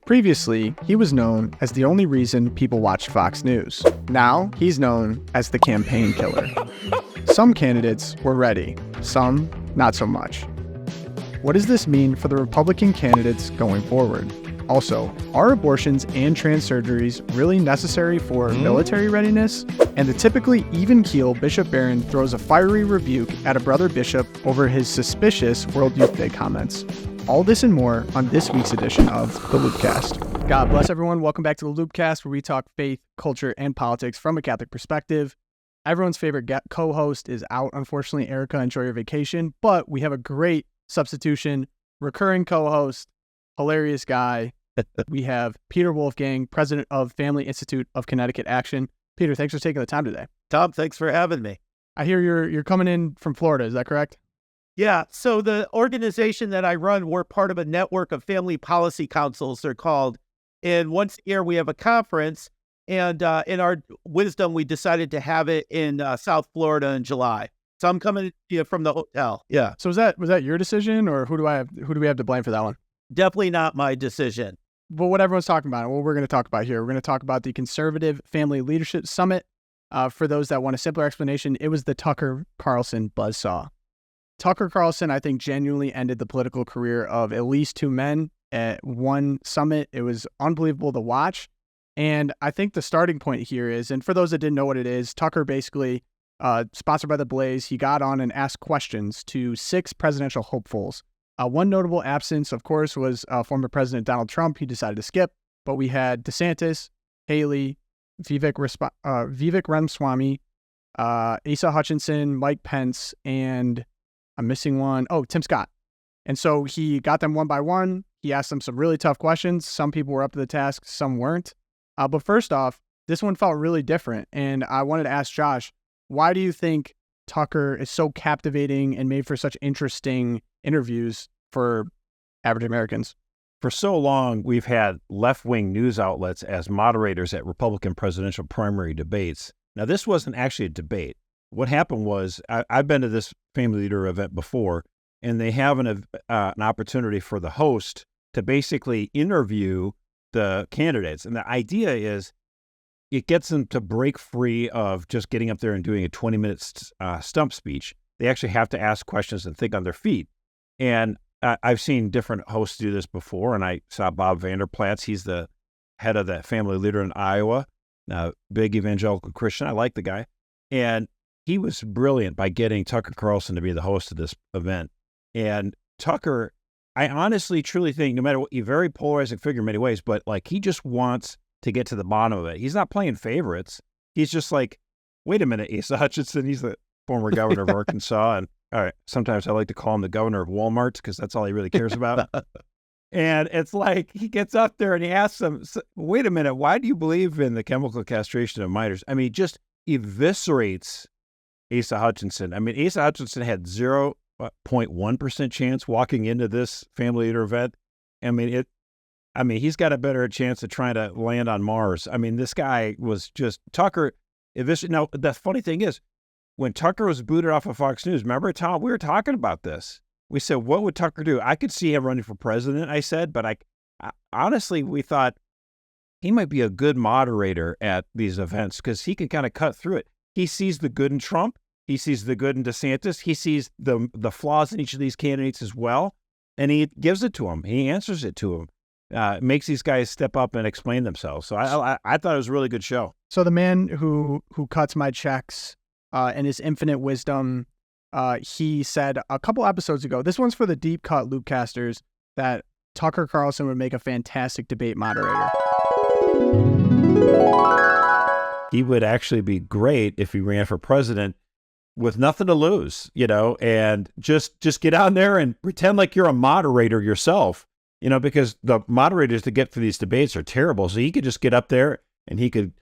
Previously, he was known as the only reason people watched Fox News. Now, he's known as the campaign killer. Some candidates were ready, some not so much. What does this mean for the Republican candidates going forward? Also, are abortions and trans surgeries really necessary for military readiness? And the typically even-keel Bishop Barron throws a fiery rebuke at a brother bishop over his suspicious World Youth Day comments. All this and more on this week's edition of the LOOPcast. God bless everyone. Welcome back to the LOOPcast, where we talk faith, culture, and politics from a Catholic perspective. Everyone's favorite co-host is out, unfortunately. Erica, enjoy your vacation. But we have a great substitution, recurring co-host, hilarious guy. We have Peter Wolfgang, president of Family Institute of Connecticut Action. Peter, thanks for taking the time today. Tom, thanks for having me. I hear you're coming in from Florida. Is that correct? Yeah. So the organization that I run, we're part of a network of family policy councils, they're called. And once a year we have a conference. And in our wisdom, we decided to have it in South Florida in July. So I'm coming to you from the hotel. Yeah. So was that your decision, or who do we have to blame for that one? Definitely not my decision. But what everyone's talking about, what we're going to talk about here, we're going to talk about the Conservative Family Leadership Summit. For those that want a simpler explanation, it was the Tucker Carlson buzzsaw. Tucker Carlson, I think, genuinely ended the political career of at least two men at one summit. It was unbelievable to watch. And I think the starting point here is, and for those that didn't know what it is, Tucker basically, sponsored by The Blaze, he got on and asked questions to 6 presidential hopefuls. One notable absence, of course, was former President Donald Trump. He decided to skip. But we had DeSantis, Haley, Vivek Ramaswamy, Asa Hutchinson, Mike Pence, and I'm missing one. Oh, Tim Scott. And so he got them one by one. He asked them some really tough questions. Some people were up to the task, some weren't. But first off, this one felt really different. And I wanted to ask Josh, why do you think Tucker is so captivating and made for such interesting interviews for average Americans? For so long, we've had left-wing news outlets as moderators at Republican presidential primary debates. Now, this wasn't actually a debate. What happened was, I've been to this family leader event before, and they have an opportunity for the host to basically interview the candidates. And the idea is it gets them to break free of just getting up there and doing a 20-minute stump speech. They actually have to ask questions and think on their feet. And I've seen different hosts do this before, and I saw Bob Vanderplatz. He's the head of the family leader in Iowa, big evangelical Christian. I like the guy. And he was brilliant by getting Tucker Carlson to be the host of this event. And Tucker, I honestly, truly think, no matter what, he's a very polarizing figure in many ways, but like he just wants to get to the bottom of it. He's not playing favorites. He's just like, wait a minute, Asa Hutchinson, he's the former governor of Arkansas. And all right, sometimes I like to call him the governor of Walmart because that's all he really cares about. And it's like he gets up there and he asks them, wait a minute, why do you believe in the chemical castration of minors? I mean, just eviscerates Asa Hutchinson. I mean, Asa Hutchinson had 0.1% chance walking into this family leader event. I mean, he's got a better chance of trying to land on Mars. I mean, this guy was just Tucker. Now, the funny thing is, when Tucker was booted off of Fox News, remember, Tom, we were talking about this. We said, what would Tucker do? I could see him running for president, I said, but I honestly, we thought he might be a good moderator at these events because he can kind of cut through it. He sees the good in Trump. He sees the good in DeSantis. He sees the flaws in each of these candidates as well, and he gives it to them. He answers it to them. Makes these guys step up and explain themselves. So I thought it was a really good show. So the man who cuts my checks and his infinite wisdom, he said a couple episodes ago, this one's for the deep cut Loopcasters, that Tucker Carlson would make a fantastic debate moderator. He would actually be great if he ran for president with nothing to lose, and just get out there and pretend like you're a moderator yourself, because the moderators to get for these debates are terrible. So he could just get up there and he could,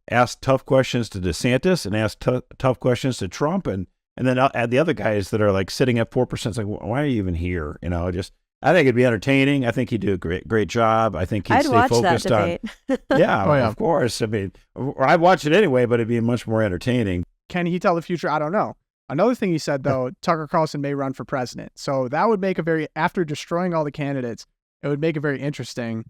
ask tough questions to DeSantis and ask tough questions to Trump. And then add the other guys that are like sitting at 4%. It's like, why are you even here? I think it'd be entertaining. I think he'd do a great job. I think he'd I'd stay watch focused that debate. on. Yeah, oh, yeah, of course. I mean, I'd watch it anyway, but it'd be much more entertaining. Can he tell the future? I don't know. Another thing he said, though, Tucker Carlson may run for president. So that would make after destroying all the candidates, it would make it very interesting.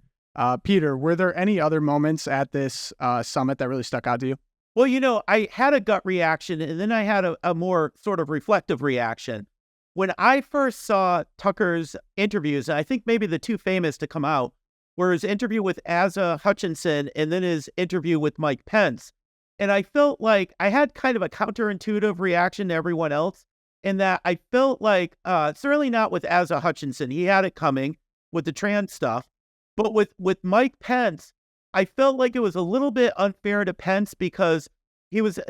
Peter, were there any other moments at this summit that really stuck out to you? Well, I had a gut reaction, and then I had a more sort of reflective reaction. When I first saw Tucker's interviews, and I think maybe the two famous to come out were his interview with Asa Hutchinson and then his interview with Mike Pence. And I felt like I had kind of a counterintuitive reaction to everyone else in that I felt like, certainly not with Asa Hutchinson, he had it coming with the trans stuff. But with Mike Pence, I felt like it was a little bit unfair to Pence because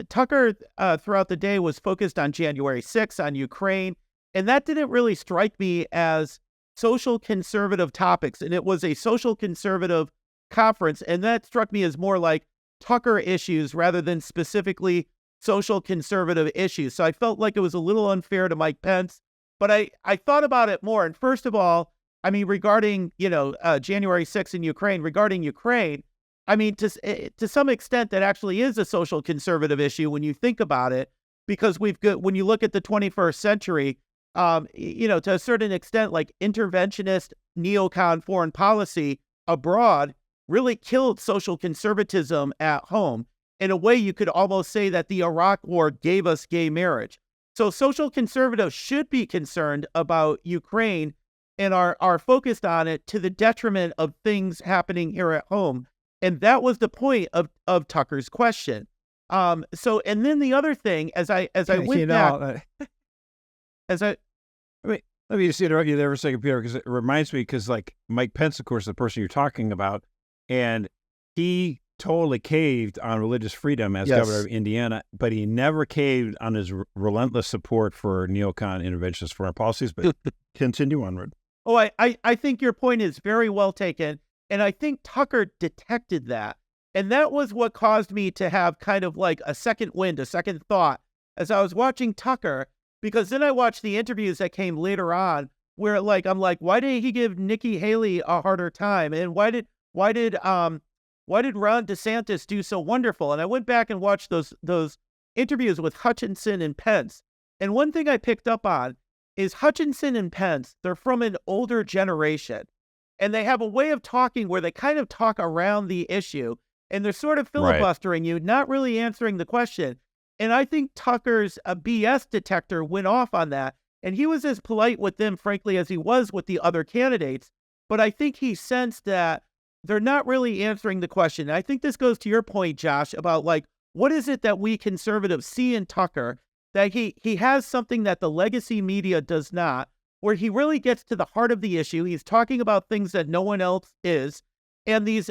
Tucker throughout the day was focused on January 6th, on Ukraine, and that didn't really strike me as social conservative topics. And it was a social conservative conference, and that struck me as more like Tucker issues rather than specifically social conservative issues. So I felt like it was a little unfair to Mike Pence, but I thought about it more. And first of all, I mean, regarding, January 6th in Ukraine, regarding Ukraine, I mean, to some extent, that actually is a social conservative issue when you think about it, because when you look at the 21st century, to a certain extent, like interventionist neocon foreign policy abroad really killed social conservatism at home. In a way, you could almost say that the Iraq War gave us gay marriage. So social conservatives should be concerned about Ukraine and are focused on it to the detriment of things happening here at home. And that was the point of Tucker's question. And then the other thing, as I went back, let me just interrupt you there for a second, Peter, because it reminds me, because like Mike Pence, of course, the person you're talking about, and he totally caved on religious freedom as governor of Indiana, but he never caved on his relentless support for neocon interventionist foreign policies. But continue onward. Oh, I think your point is very well taken. And I think Tucker detected that. And that was what caused me to have kind of like a second wind, a second thought as I was watching Tucker, because then I watched the interviews that came later on where I'm like, why did he give Nikki Haley a harder time? And why did Ron DeSantis do so wonderful? And I went back and watched those interviews with Hutchinson and Pence. And one thing I picked up on is Hutchinson and Pence, they're from an older generation. And they have a way of talking where they kind of talk around the issue. And they're sort of filibustering you, not really answering the question. And I think Tucker's BS detector went off on that. And he was as polite with them, frankly, as he was with the other candidates. But I think he sensed that they're not really answering the question. And I think this goes to your point, Josh, about what is it that we conservatives see in Tucker, that he has something that the legacy media does not, where he really gets to the heart of the issue. He's talking about things that no one else is. And these,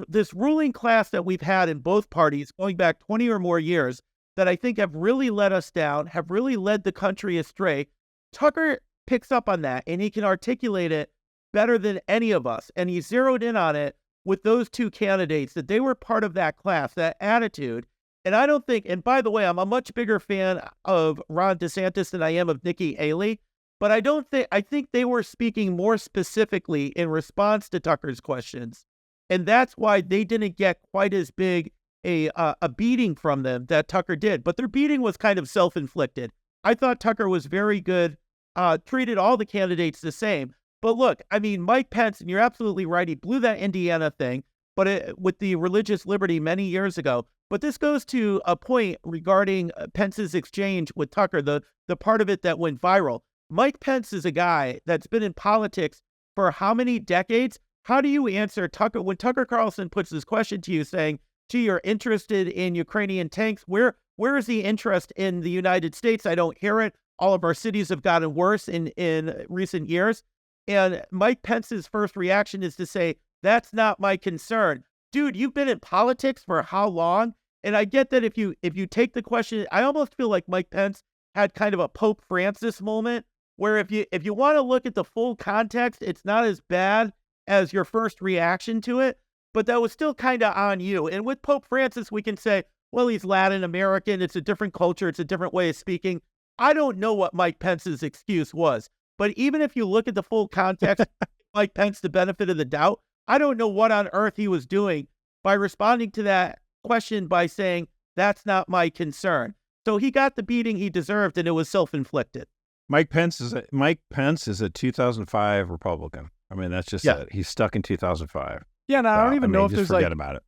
this ruling class that we've had in both parties going back 20 or more years that I think have really let us down, have really led the country astray. Tucker picks up on that, and he can articulate it better than any of us. And he zeroed in on it with those two candidates, that they were part of that class, that attitude. And I don't think, and by the way, I'm a much bigger fan of Ron DeSantis than I am of Nikki Haley, but I think they were speaking more specifically in response to Tucker's questions. And that's why they didn't get quite as big a beating from them that Tucker did. But their beating was kind of self-inflicted. I thought Tucker was very good, treated all the candidates the same. But look, I mean, Mike Pence, and you're absolutely right, he blew that Indiana thing, but with the religious liberty many years ago. But this goes to a point regarding Pence's exchange with Tucker, the part of it that went viral. Mike Pence is a guy that's been in politics for how many decades? How do you answer Tucker when Tucker Carlson puts this question to you saying, gee, you're interested in Ukrainian tanks? Where is the interest in the United States? I don't hear it. All of our cities have gotten worse in recent years. And Mike Pence's first reaction is to say, that's not my concern. Dude, you've been in politics for how long? And I get that if you take the question, I almost feel like Mike Pence had kind of a Pope Francis moment, where if you want to look at the full context, it's not as bad as your first reaction to it, but that was still kind of on you. And with Pope Francis, we can say, well, he's Latin American, it's a different culture, it's a different way of speaking. I don't know what Mike Pence's excuse was, but even if you look at the full context, Mike Pence the benefit of the doubt, I don't know what on earth he was doing by responding to that question by saying, that's not my concern. So he got the beating he deserved, and it was self-inflicted. Mike Pence is a 2005 Republican. I mean, that's just it. He's stuck in 2005. Yeah, and I don't even know if just there's forget like about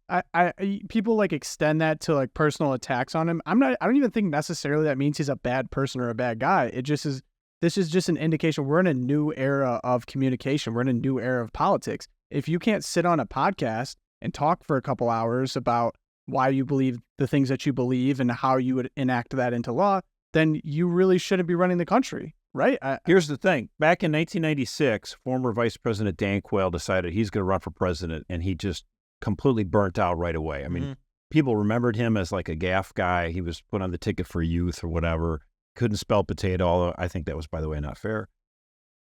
it. people like extend that to like personal attacks on him. I don't even think necessarily that means he's a bad person or a bad guy. It just is. This is just an indication we're in a new era of communication. We're in a new era of politics. If you can't sit on a podcast and talk for a couple hours about why you believe the things that you believe and how you would enact that into law, then you really shouldn't be running the country, right? Here's the thing. Back in 1996, former Vice President Dan Quayle decided he's going to run for president, and he just completely burnt out right away. I mean, people remembered him as like a gaffe guy. He was put on the ticket for youth or whatever. Couldn't spell potato, although I think that was, by the way, not fair.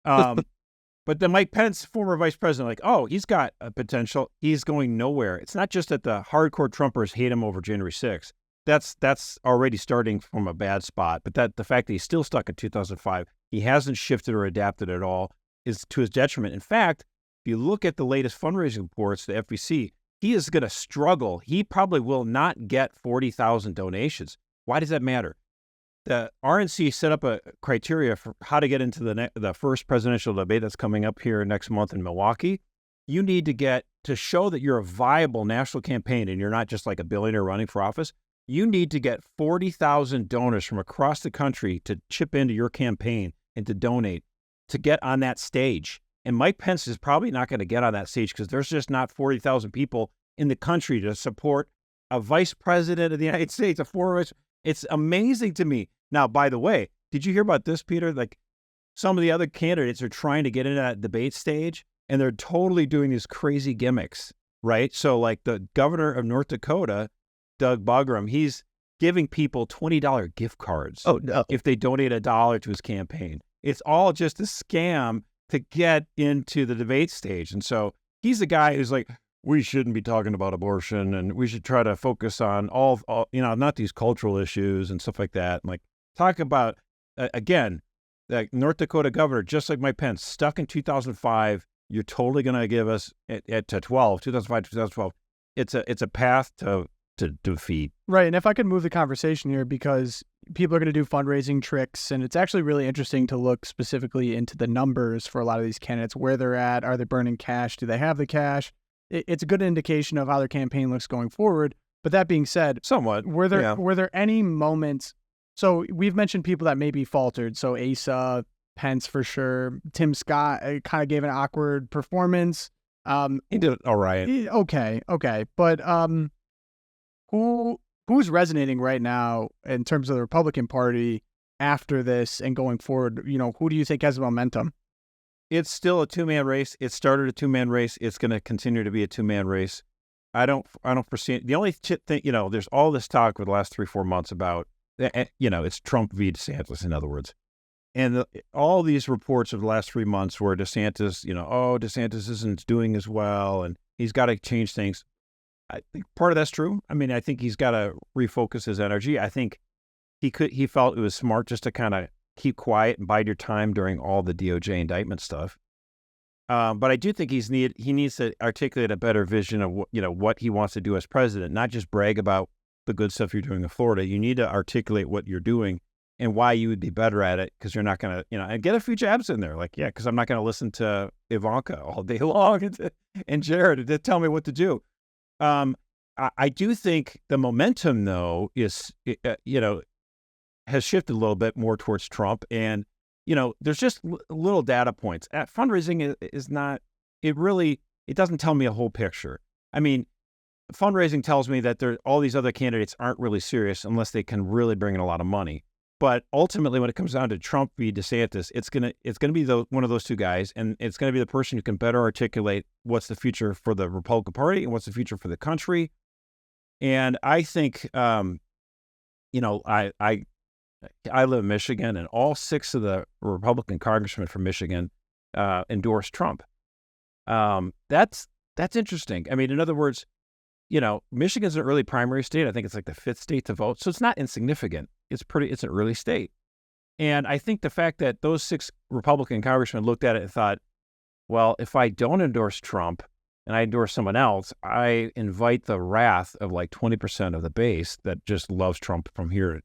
But then Mike Pence, former vice president, like, oh, he's got a potential. He's going nowhere. It's not just that the hardcore Trumpers hate him over January 6th. That's already starting from a bad spot. But that the fact that he's still stuck in 2005, he hasn't shifted or adapted at all, is to his detriment. In fact, if you look at the latest fundraising reports, the FEC, he is going to struggle. He probably will not get 40,000 donations. Why does that matter? The RNC set up a criteria for how to get into the first presidential debate that's coming up here next month in Milwaukee. You need to get to show that you're a viable national campaign and you're not just like a billionaire running for office. You need to get 40,000 donors from across the country to chip into your campaign and to donate to get on that stage. And Mike Pence is probably not going to get on that stage because there's just not 40,000 people in the country to support a vice president of the United States, a former. It's amazing to me. Now, by the way, did you hear about this, Peter? Like some of the other candidates are trying to get into that debate stage and they're totally doing these crazy gimmicks, right? So like the governor of North Dakota, Doug Bugram, he's giving people $20 gift cards if they donate $1 to his campaign. It's all just a scam to get into the debate stage. And so he's the guy who's like, we shouldn't be talking about abortion and we should try to focus on all not these cultural issues and stuff like that. And like, talk about, again, the North Dakota governor, just like Mike Pence, stuck in 2005. You're totally going to give us at 2005 to 2012. It's a path to defeat. Right. And if I could move the conversation here, because people are going to do fundraising tricks, and it's actually really interesting to look specifically into the numbers for a lot of these candidates, where they're at. Are they burning cash? Do they have the cash? It's a good indication of how their campaign looks going forward. But that being said, somewhat, were there any moments? So we've mentioned people that maybe faltered. So Asa, Pence for sure. Tim Scott kind of gave an awkward performance. He did all right. Okay. But who's resonating right now in terms of the Republican Party after this and going forward? Who do you think has momentum? It's still a two-man race. It started a two-man race. It's going to continue to be a two-man race. I don't foresee it. The only thing, there's all this talk over the last 3-4 months about, it's Trump v. DeSantis, in other words. And all these reports of the last 3 months where DeSantis, DeSantis isn't doing as well and he's got to change things. I think part of that's true. I mean, I think he's got to refocus his energy. I think he felt it was smart just to kind of keep quiet and bide your time during all the DOJ indictment stuff. But I do think he needs to articulate a better vision of what he wants to do as president, not just brag about the good stuff you're doing in Florida. You need to articulate what you're doing and why you would be better at it, because you're not going to, and get a few jabs in there. Like, yeah, because I'm not going to listen to Ivanka all day long and Jared to tell me what to do. I do think the momentum, though, is, has shifted a little bit more towards Trump. And, there's just little data points. Fundraising is not, it doesn't tell me a whole picture. I mean, fundraising tells me that all these other candidates aren't really serious unless they can really bring in a lot of money. But ultimately, when it comes down to Trump v. DeSantis, it's gonna be one of those two guys, and it's gonna be the person who can better articulate what's the future for the Republican Party and what's the future for the country. And I think, I live in Michigan, and all 6 of the Republican congressmen from Michigan endorsed Trump. That's interesting. I mean, in other words, Michigan's an early primary state. I think it's like the 5th state to vote, so it's not insignificant. It's an early state. And I think the fact that those 6 Republican congressmen looked at it and thought, well, if I don't endorse Trump and I endorse someone else, I invite the wrath of like 20% of the base that just loves Trump from here,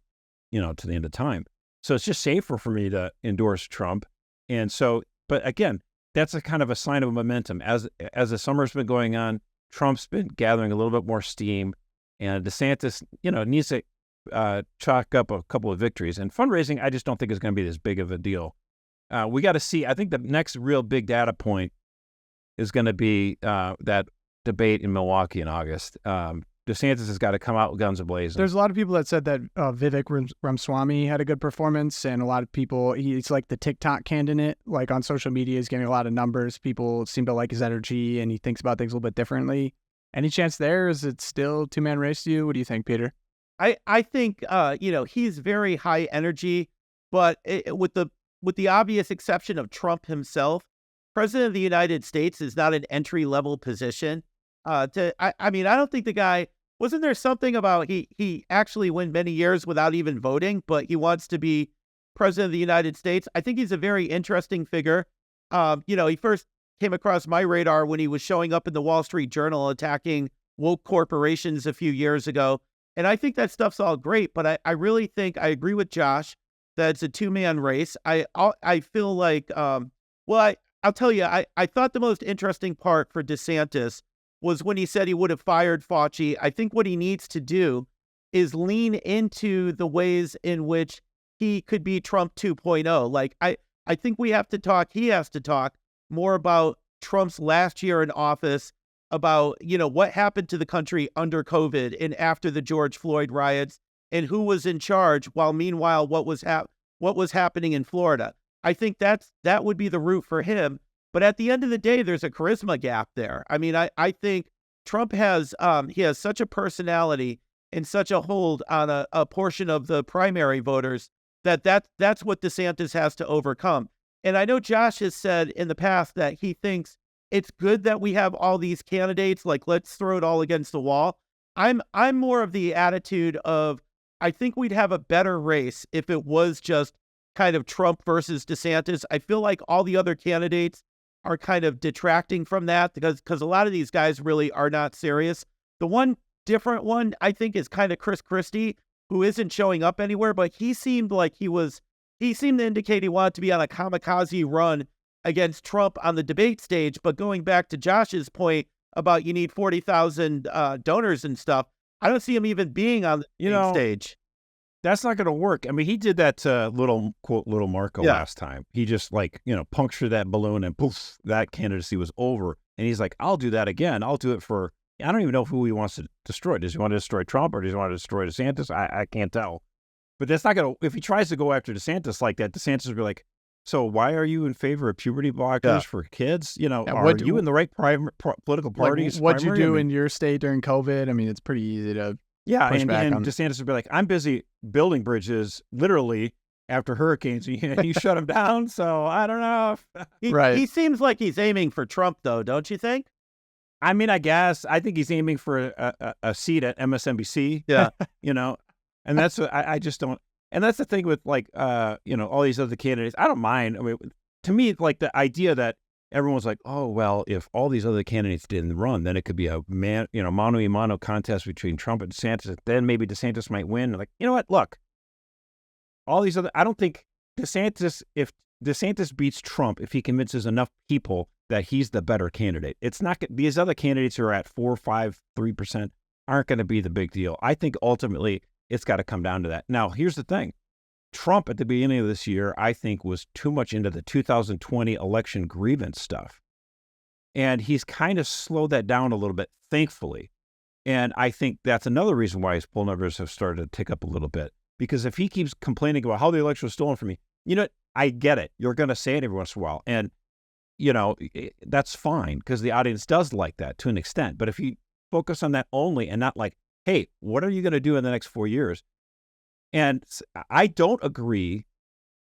to the end of time. So it's just safer for me to endorse Trump. And so, but again, that's a kind of a sign of momentum. As the summer's been going on, Trump's been gathering a little bit more steam, and DeSantis, needs to chalk up a couple of victories. And fundraising, I just don't think is going to be this big of a deal. We got to see. I think the next real big data point is going to be that debate in Milwaukee in August. DeSantis has got to come out with guns ablazing. There's a lot of people that said that Vivek Ramaswamy had a good performance, and a lot of people, he's like the TikTok candidate, like on social media, he's getting a lot of numbers. People seem to like his energy, and he thinks about things a little bit differently. Any chance there? Is it still two-man race to you? What do you think, Peter? I think, he's very high energy, but with the obvious exception of Trump himself, President of the United States is not an entry-level position. I don't think the guy, wasn't there something about he actually went many years without even voting, but he wants to be president of the United States? I think he's a very interesting figure. He first came across my radar when he was showing up in the Wall Street Journal attacking woke corporations a few years ago. And I think that stuff's all great, but I really think I agree with Josh that it's a two-man race. I feel like, I'll tell you, I thought the most interesting part for DeSantis was when he said he would have fired Fauci. I think what he needs to do is lean into the ways in which he could be Trump 2.0. Like, I think he has to talk more about Trump's last year in office, about, what happened to the country under COVID and after the George Floyd riots, and who was in charge, while meanwhile, what was happening in Florida. I think that would be the route for him. But at the end of the day, there's a charisma gap there. I mean, I think Trump has such a personality and such a hold on a portion of the primary voters that's what DeSantis has to overcome. And I know Josh has said in the past that he thinks it's good that we have all these candidates, like, let's throw it all against the wall. I'm more of the attitude of, I think we'd have a better race if it was just kind of Trump versus DeSantis. I feel like all the other candidates are kind of detracting from that because a lot of these guys really are not serious. The one different one, I think, is kind of Chris Christie, who isn't showing up anywhere, but he seemed to indicate he wanted to be on a kamikaze run against Trump on the debate stage. But going back to Josh's point about you need 40,000 donors and stuff, I don't see him even being on the stage. That's not going to work. I mean, he did that to little Marco last time. He just punctured that balloon and poof, that candidacy was over. And he's like, I'll do that again. I'll do it for, I don't even know who he wants to destroy. Does he want to destroy Trump or does he want to destroy DeSantis? I can't tell. But that's not going to, if he tries to go after DeSantis like that, DeSantis will be like, so why are you in favor of puberty blockers for kids? Are you in the right political parties? What'd you do in your state during COVID? I mean, it's pretty easy to push back on. DeSantis would be like, I'm busy building bridges, literally, after hurricanes. You shut them down, so I don't know. He seems like he's aiming for Trump, though, don't you think? I mean, I guess. I think he's aiming for a seat at MSNBC. Yeah. And that's what I just don't. And that's the thing with all these other candidates. I don't mind. I mean, to me, like the idea that everyone's like, oh, well, if all these other candidates didn't run, then it could be a mano a mano contest between Trump and DeSantis. Then maybe DeSantis might win. Like, you know what? Look, all these other, I don't think if DeSantis beats Trump, if he convinces enough people that he's the better candidate, it's not, these other candidates who are at 4, 5, 3% aren't going to be the big deal. I think ultimately it's got to come down to that. Now, here's the thing. Trump at the beginning of this year, I think, was too much into the 2020 election grievance stuff. And he's kind of slowed that down a little bit, thankfully. And I think that's another reason why his poll numbers have started to tick up a little bit. Because if he keeps complaining about how the election was stolen from me, I get it. You're going to say it every once in a while. And, that's fine because the audience does like that to an extent. But if you focus on that only and not like, hey, what are you going to do in the next 4 years? And I don't agree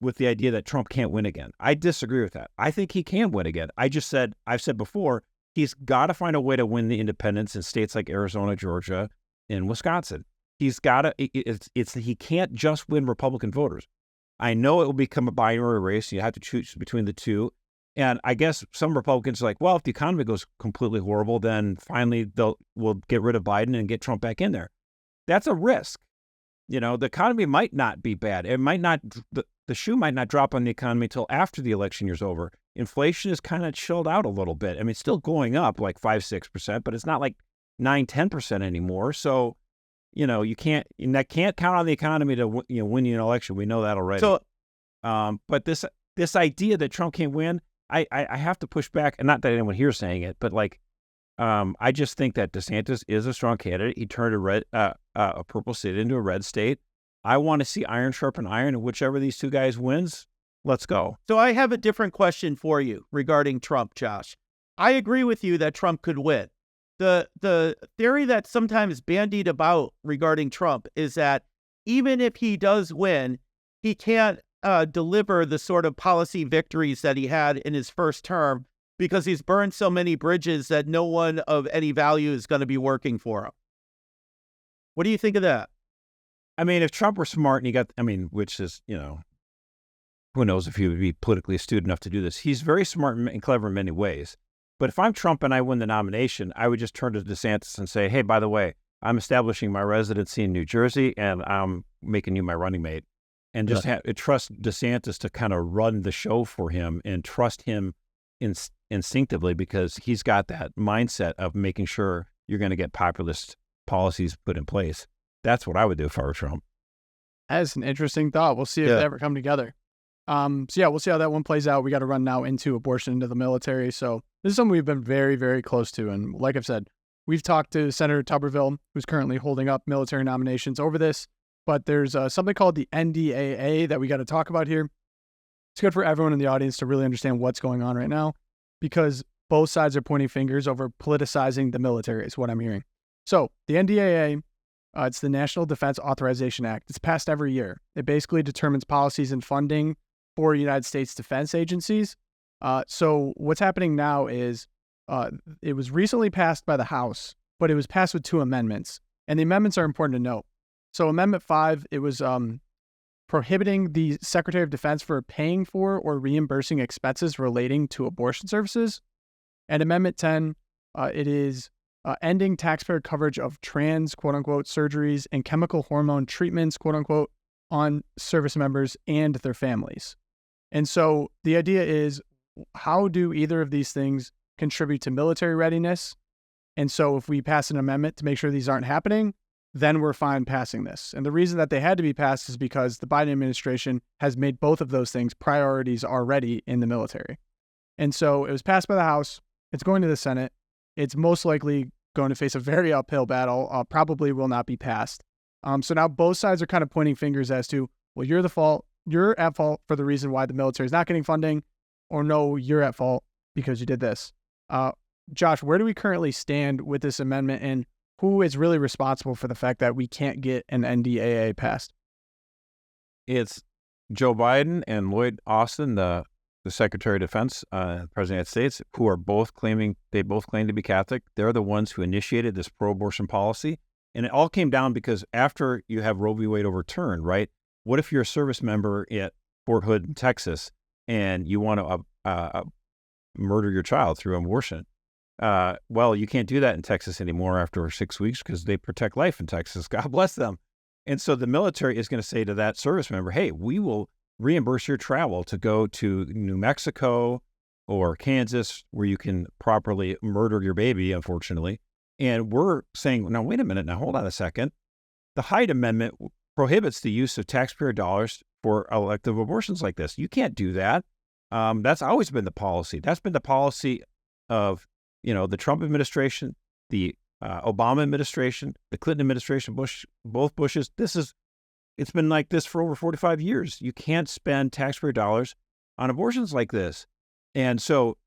with the idea that Trump can't win again. I disagree with that. I think he can win again. I've said before, he's got to find a way to win the independents in states like Arizona, Georgia, and Wisconsin. He's got to, he can't just win Republican voters. I know it will become a binary race. You have to choose between the two. And I guess some Republicans are like, well, if the economy goes completely horrible, then finally we'll get rid of Biden and get Trump back in there. That's a risk. The economy might not be bad. It might not, the shoe might not drop on the economy until after the election year's over. inflation is kind of chilled out a little bit. I mean, it's still going up like 5-6%, but it's not like 9-10% anymore. So, that can't count on the economy to win you an election. We know that already. So, but this idea that Trump can't win, I have to push back. And not that anyone here is saying it, but I just think that DeSantis is a strong candidate. He turned a purple state into a red state. I want to see iron sharpen iron, and whichever of these two guys wins, let's go. So I have a different question for you regarding Trump, Josh. I agree with you that Trump could win. The theory that's sometimes bandied about regarding Trump is that even if he does win, he can't deliver the sort of policy victories that he had in his first term because he's burned so many bridges that no one of any value is going to be working for him. What do you think of that? I mean, if Trump were smart and which is, who knows if he would be politically astute enough to do this. He's very smart and clever in many ways. But if I'm Trump and I win the nomination, I would just turn to DeSantis and say, hey, by the way, I'm establishing my residency in New Jersey and I'm making you my running mate. And just trust DeSantis to kind of run the show for him and trust him instinctively because he's got that mindset of making sure you're going to get populist policies put in place. That's what I would do if I were Trump. That's an interesting thought. We'll see if they ever come together. We'll see how that one plays out. We got to run now into abortion into the military. So this is something we've been very, very close to. And like I've said, we've talked to Senator Tuberville, who's currently holding up military nominations over this. But there's something called the NDAA that we got to talk about here. It's good for everyone in the audience to really understand what's going on right now because both sides are pointing fingers over politicizing the military is what I'm hearing. So the NDAA, it's the National Defense Authorization Act. It's passed every year. It basically determines policies and funding for United States defense agencies. So what's happening now is it was recently passed by the House, but it was passed with 2 amendments. And the amendments are important to note. So Amendment 5, it was prohibiting the Secretary of Defense for paying for or reimbursing expenses relating to abortion services. And Amendment 10, it is ending taxpayer coverage of trans, quote-unquote, surgeries and chemical hormone treatments, quote-unquote, on service members and their families. And so the idea is, how do either of these things contribute to military readiness? And so if we pass an amendment to make sure these aren't happening, then we're fine passing this. And the reason that they had to be passed is because the Biden administration has made both of those things priorities already in the military. And so it was passed by the House. It's going to the Senate. It's most likely going to face a very uphill battle, probably will not be passed. So now both sides are kind of pointing fingers as to, well, you're at fault for the reason why the military is not getting funding, or no, you're at fault because you did this. Josh, where do we currently stand with this amendment, and who is really responsible for the fact that we can't get an NDAA passed? It's Joe Biden and Lloyd Austin, the Secretary of Defense, President of the United States, who are both claim to be Catholic. They're the ones who initiated this pro-abortion policy. And it all came down because after you have Roe v. Wade overturned, right? What if you're a service member at Fort Hood in Texas and you want to murder your child through abortion? Well, you can't do that in Texas anymore after 6 weeks because they protect life in Texas. God bless them. And so the military is going to say to that service member, hey, we will reimburse your travel to go to New Mexico or Kansas where you can properly murder your baby, unfortunately. And we're saying, now, wait a minute. Now, hold on a second. The Hyde Amendment prohibits the use of taxpayer dollars for elective abortions like this. You can't do that. That's always been the policy. That's been the policy of, the Trump administration, the Obama administration, the Clinton administration, both Bushes. It's been like this for over 45 years. You can't spend taxpayer dollars on abortions like this. And so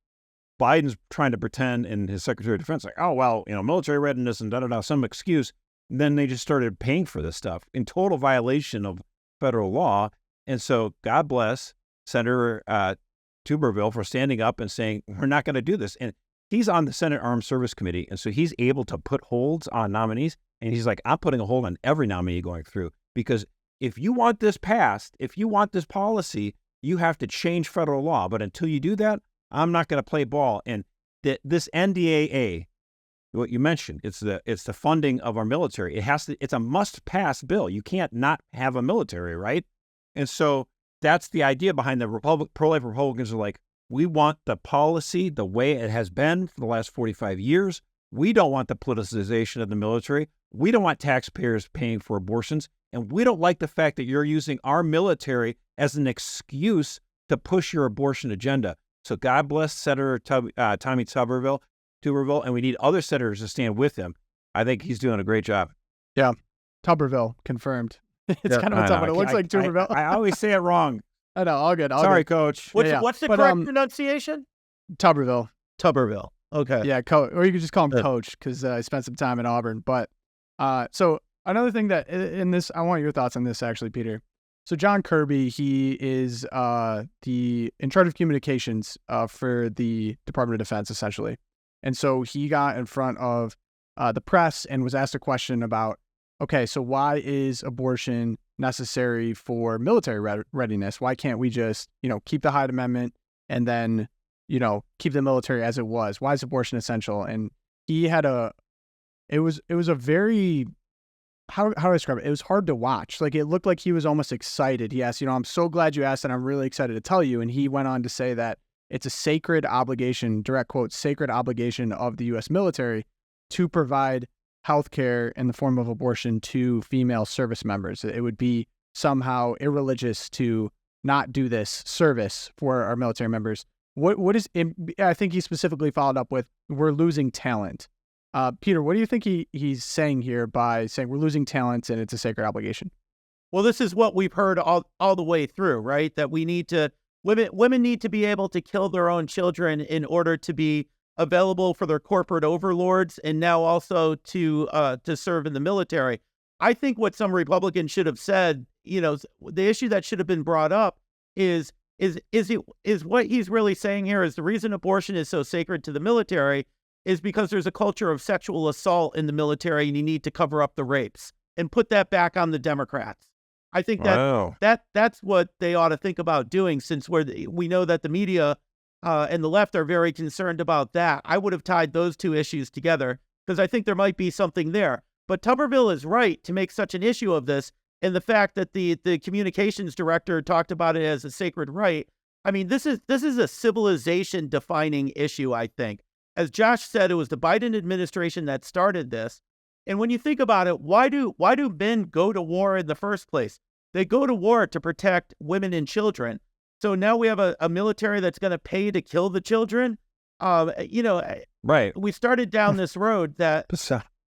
Biden's trying to pretend, and his Secretary of Defense, like, oh, well, military readiness and da-da-da, some excuse. And then they just started paying for this stuff in total violation of federal law. And so God bless Senator Tuberville for standing up and saying, we're not going to do this. And he's on the Senate Armed Service Committee. And so he's able to put holds on nominees. And he's like, I'm putting a hold on every nominee going through, because if you want this passed, if you want this policy, you have to change federal law. But until you do that, I'm not going to play ball. And this NDAA, what you mentioned, it's the funding of our military. It's a must-pass bill. You can't not have a military, right? And so that's the idea behind the pro-life Republicans are like, We want the policy the way it has been for the last 45 years. We don't want the politicization of the military. We don't want taxpayers paying for abortions. And we don't like the fact that you're using our military as an excuse to push your abortion agenda. So God bless Senator Tommy Tuberville, and we need other senators to stand with him. I think he's doing a great job. Yeah. Tuberville, confirmed. It's kind of what's up, but it looks like Tuberville. I always say it wrong. I know, all good. Sorry, Coach. What's the correct pronunciation? Tuberville. Tuberville. Okay. Yeah, or you could just call him Coach, because I spent some time in Auburn. But so another thing that in this, I want your thoughts on this actually, Peter. So John Kirby, he is in charge of communications for the Department of Defense, essentially. And so he got in front of the press and was asked a question about, okay, so why is abortion necessary for military readiness? Why can't we just, keep the Hyde Amendment and then, keep the military as it was? Why is abortion essential? And he had it was a very, how do I describe it? It was hard to watch. Like, it looked like he was almost excited. He asked, I'm so glad you asked, and I'm really excited to tell you. And he went on to say that it's a sacred obligation, direct quote, sacred obligation of the U.S. military to provide healthcare in the form of abortion to female service members. It would be somehow irreligious to not do this service for our military members. What is, I think he specifically followed up with, we're losing talent. Peter, what do you think he's saying here by saying we're losing talent and it's a sacred obligation? Well, this is what we've heard all the way through, right? That we need to, women need to be able to kill their own children in order to be available for their corporate overlords, and now also to serve in the military. I think what some Republicans should have said, the issue that should have been brought up is what he's really saying here is the reason abortion is so sacred to the military is because there's a culture of sexual assault in the military, and you need to cover up the rapes and put that back on the Democrats. I think that's what they ought to think about doing, since we know that the media and the left are very concerned about that. I would have tied those two issues together because I think there might be something there. But Tuberville is right to make such an issue of this, and the fact that the communications director talked about it as a sacred right. I mean, this is a civilization-defining issue, I think. As Josh said, it was the Biden administration that started this. And when you think about it, why do men go to war in the first place? They go to war to protect women and children. So now we have a military that's going to pay to kill the children. Right. We started down this road that,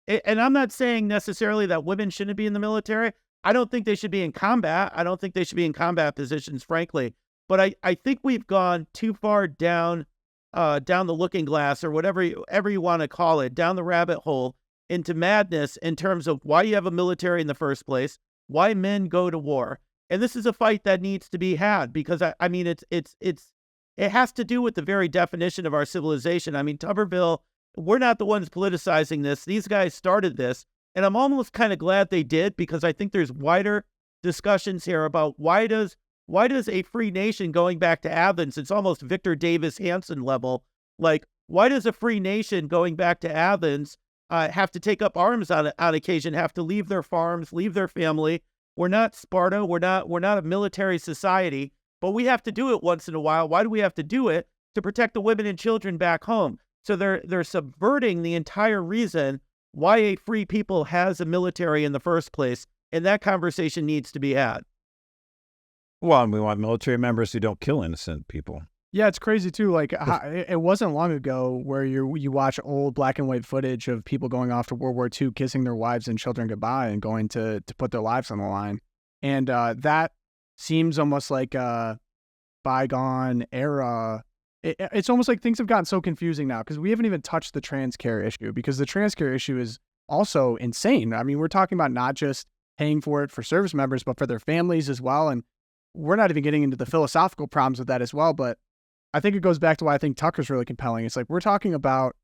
and I'm not saying necessarily that women shouldn't be in the military. I don't think they should be in combat. I don't think they should be in combat positions, frankly. But I think we've gone too far down the looking glass, or whatever you want to call it, down the rabbit hole into madness in terms of why you have a military in the first place, why men go to war. And this is a fight that needs to be had because I mean, it has to do with the very definition of our civilization. I mean, Tuberville, we're not the ones politicizing this. These guys started this, and I'm almost kind of glad they did, because I think there's wider discussions here about why does a free nation, going back to Athens, it's almost Victor Davis Hanson level, like, why does a free nation going back to Athens have to take up arms on occasion, have to leave their farms, leave their family? We're not Sparta. We're not a military society, but we have to do it once in a while. Why do we have to do it? To protect the women and children back home. So they're subverting the entire reason why a free people has a military in the first place, and that conversation needs to be had. Well, and we want military members who don't kill innocent people. Yeah, it's crazy too. Like, it wasn't long ago where you watch old black and white footage of people going off to World War II, kissing their wives and children goodbye and going to put their lives on the line. And that seems almost like a bygone era. It's almost like things have gotten so confusing now, because we haven't even touched the trans care issue, because the trans care issue is also insane. I mean, we're talking about not just paying for it for service members, but for their families as well. And we're not even getting into the philosophical problems with that as well. But I think it goes back to why I think Tucker's really compelling. It's like, we're talking about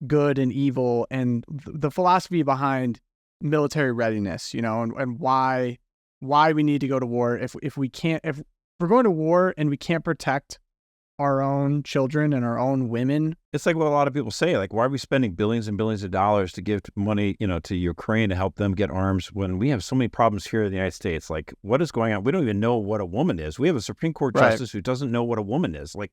good and evil and the philosophy behind military readiness, and why we need to go to war. If we're going to war and we can't protect our own children and our own women. It's like what a lot of people say, like, why are we spending billions and billions of dollars to give money, to Ukraine to help them get arms when we have so many problems here in the United States? Like, what is going on? We don't even know what a woman is. We have a Supreme Court justice who doesn't know what a woman is. Like,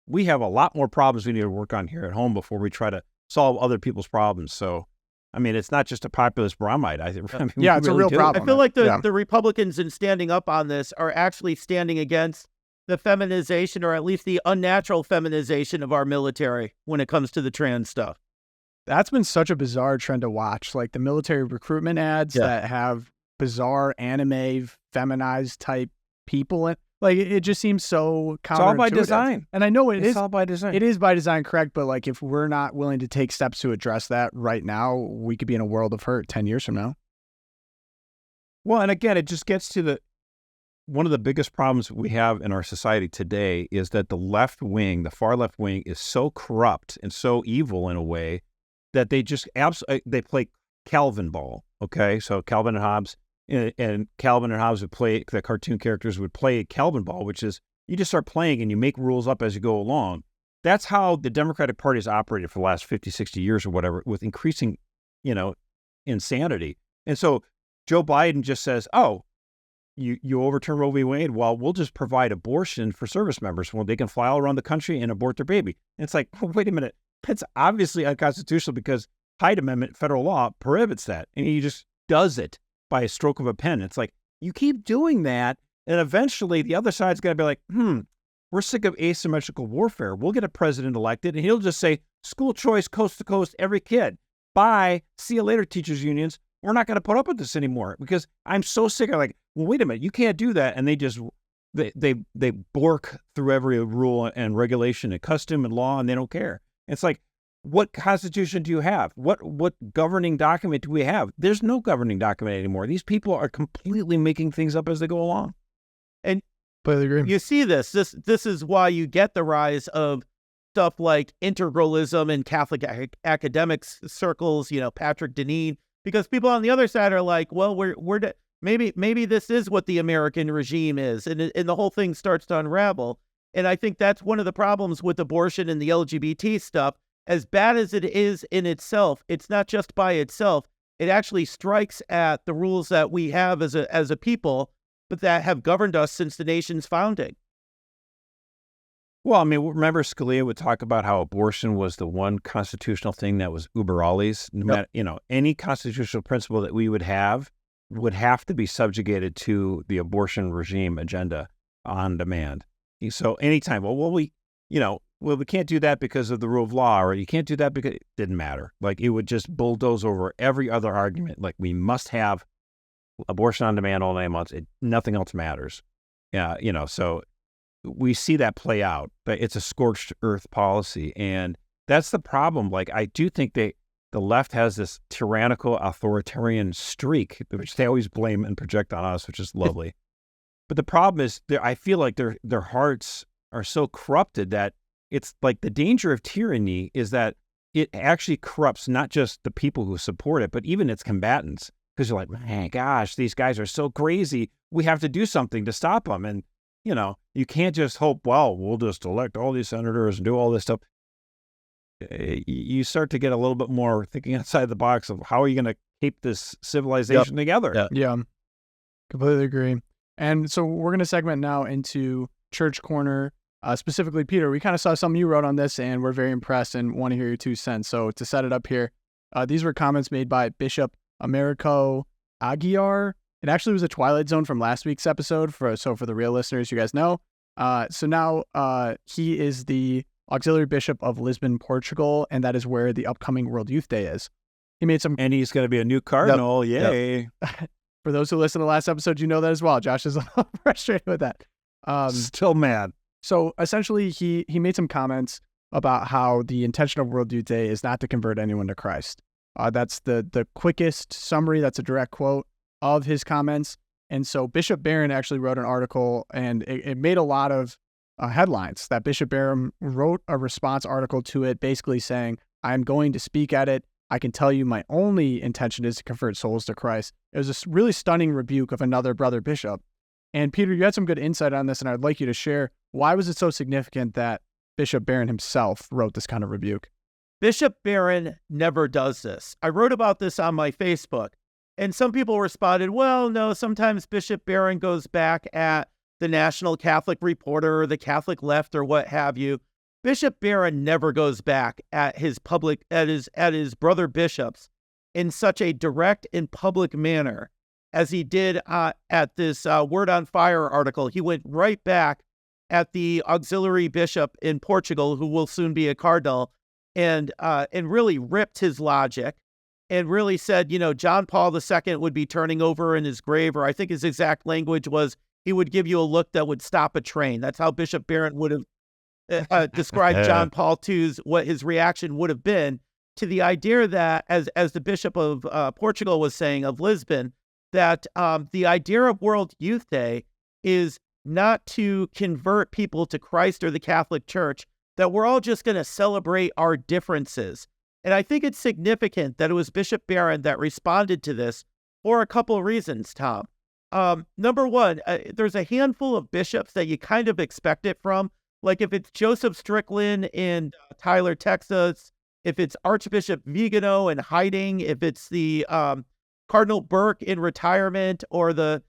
we have a lot more problems we need to work on here at home before we try to solve other people's problems. So, I mean, it's not just a populist bromide. I mean, it's a real problem. I feel like the Republicans in standing up on this are actually standing against the feminization, or at least the unnatural feminization of our military when it comes to the trans stuff. That's been such a bizarre trend to watch, like the military recruitment ads that have bizarre anime feminized type people in. Like, it just seems so counterintuitive. It's all by design. And I know it's all by design. It is by design, correct, but like if we're not willing to take steps to address that right now, we could be in a world of hurt 10 years from now. Well, and again, it just gets to one of the biggest problems we have in our society today is that the left wing, the far left wing, is so corrupt and so evil in a way that they just they play Calvin ball. Okay, so Calvin and Hobbes. And Calvin and Hobbes would play, the cartoon characters would play Calvin ball, which is you just start playing and you make rules up as you go along. That's how the Democratic Party has operated for the last 50, 60 years or whatever, with increasing, insanity. And so Joe Biden just says, oh, you overturn Roe v. Wade? Well, we'll just provide abortion for service members. Well, they can fly all around the country and abort their baby. And it's like, well, wait a minute. That's obviously unconstitutional because Hyde Amendment federal law prohibits that. And he just does it by a stroke of a pen. It's like, you keep doing that, and eventually the other side's going to be like, we're sick of asymmetrical warfare. We'll get a president elected, and he'll just say, school choice, coast to coast, every kid. Bye. See you later, teachers' unions. We're not going to put up with this anymore because I'm so sick of well, wait a minute, you can't do that. And they just, they bork through every rule and regulation and custom and law, and they don't care. It's like, what constitution do you have? What governing document do we have? There's no governing document anymore. These people are completely making things up as they go along. And you see this is why you get the rise of stuff like integralism in Catholic academics circles, Patrick Deneen, because people on the other side are like, well, maybe this is what the American regime is. And the whole thing starts to unravel. And I think that's one of the problems with abortion and the LGBT stuff. As bad as it is in itself, it's not just by itself. It actually strikes at the rules that we have as a people, but that have governed us since the nation's founding. Well, I mean, remember Scalia would talk about how abortion was the one constitutional thing that was uber alles. No matter, any constitutional principle that we would have to be subjugated to the abortion regime agenda on demand. So anytime, we can't do that because of the rule of law, or you can't do that because it didn't matter. Like, it would just bulldoze over every other argument. Like, we must have abortion on demand all 9 months. Nothing else matters. Yeah, so we see that play out, but it's a scorched earth policy. And that's the problem. Like, I do think the left has this tyrannical authoritarian streak, which they always blame and project on us, which is lovely. But the problem is, I feel like their hearts are so corrupted that it's like the danger of tyranny is that it actually corrupts not just the people who support it, but even its combatants. Because you're like, man, gosh, these guys are so crazy. We have to do something to stop them. And, you can't just hope, well, we'll just elect all these senators and do all this stuff. You start to get a little bit more thinking outside the box of how are you going to keep this civilization together? Yeah, completely agree. And so we're going to segment now into Church Corner. Specifically, Peter, we kind of saw something you wrote on this, and we're very impressed and want to hear your 2 cents. So to set it up here, these were comments made by Bishop Americo Aguiar. It actually was a Twilight Zone from last week's episode. For the real listeners, you guys know. So now he is the auxiliary bishop of Lisbon, Portugal, and that is where the upcoming World Youth Day is. He made some, and he's going to be a new cardinal. Yep. Yay! Yep. For those who listened to the last episode, you know that as well. Josh is a little frustrated with that. Still mad. So essentially, he made some comments about how the intention of World Youth Day is not to convert anyone to Christ. That's the quickest summary. That's a direct quote of his comments. And so Bishop Barron actually wrote an article, and it made a lot of headlines. That Bishop Barron wrote a response article to it, basically saying, I'm going to speak at it. I can tell you my only intention is to convert souls to Christ. It was a really stunning rebuke of another brother bishop. And Peter, you had some good insight on this, and I'd like you to share. Why was it so significant that Bishop Barron himself wrote this kind of rebuke? Bishop Barron never does this. I wrote about this on my Facebook, and some people responded, well, no, sometimes Bishop Barron goes back at the National Catholic Reporter or the Catholic Left or what have you. Bishop Barron never goes back at his brother bishops in such a direct and public manner as he did at this Word on Fire article. He went right back at the auxiliary bishop in Portugal, who will soon be a cardinal, and really ripped his logic and really said, John Paul II would be turning over in his grave, or I think his exact language was, he would give you a look that would stop a train. That's how Bishop Barron would have described John Paul II's, what his reaction would have been to the idea that, as the Bishop of Portugal was saying, of Lisbon, that the idea of World Youth Day is not to convert people to Christ or the Catholic Church, that we're all just going to celebrate our differences. And I think it's significant that it was Bishop Barron that responded to this for a couple of reasons, Tom. Number one, there's a handful of bishops that you kind of expect it from. Like if it's Joseph Strickland in Tyler, Texas, if it's Archbishop Vigano in hiding, if it's the Cardinal Burke in retirement, or the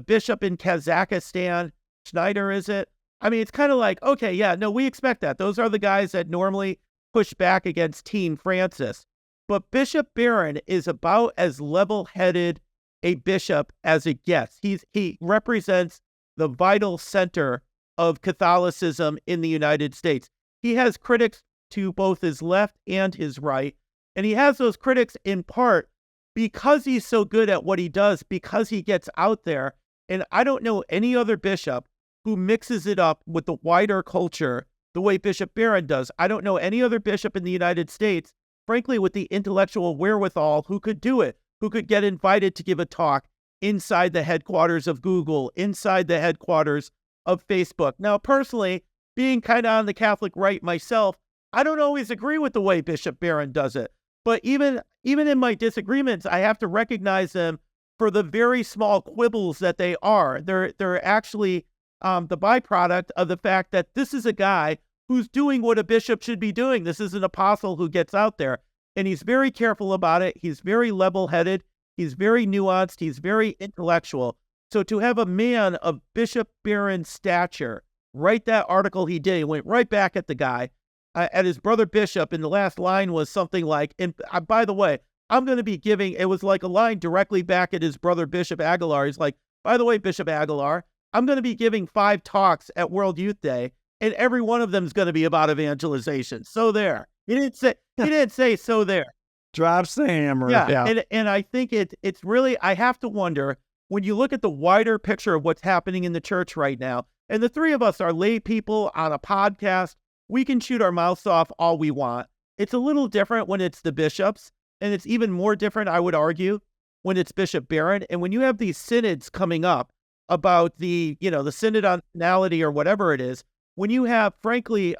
bishop in Kazakhstan, Schneider, is it? I mean, it's kind of like, okay, yeah, no, we expect that. Those are the guys that normally push back against Team Francis. But Bishop Barron is about as level-headed a bishop as it gets. He represents the vital center of Catholicism in the United States. He has critics to both his left and his right, and he has those critics in part because he's so good at what he does, because he gets out there. And I don't know any other bishop who mixes it up with the wider culture the way Bishop Barron does. I don't know any other bishop in the United States, frankly, with the intellectual wherewithal who could do it, who could get invited to give a talk inside the headquarters of Google, inside the headquarters of Facebook. Now, personally, being kind of on the Catholic right myself, I don't always agree with the way Bishop Barron does it. But even in my disagreements, I have to recognize them for the very small quibbles that they are. They're actually the byproduct of the fact that this is a guy who's doing what a bishop should be doing. This is an apostle who gets out there, and he's very careful about it. He's very level-headed. He's very nuanced. He's very intellectual. So to have a man of Bishop Barron's stature write that article he did, he went right back at the guy, at his brother bishop, and the last line was something like, and by the way, I'm going to be giving, it was like a line directly back at his brother Bishop Aguilar. He's like, by the way, Bishop Aguilar, I'm going to be giving 5 talks at World Youth Day, and every one of them is going to be about evangelization. So there. He didn't say so there. Drops the hammer. Yeah. And I think it's really, I have to wonder, when you look at the wider picture of what's happening in the church right now, and the three of us are lay people on a podcast, we can shoot our mouths off all we want. It's a little different when it's the bishops, and it's even more different, I would argue, when it's Bishop Barron. And when you have these synods coming up about the synod on finality or whatever it is, when you have, frankly,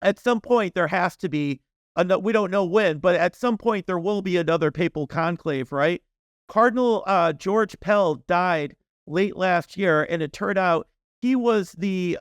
at some point there has to be, we don't know when, but at some point there will be another papal conclave, right? Cardinal George Pell died late last year, and it turned out he was the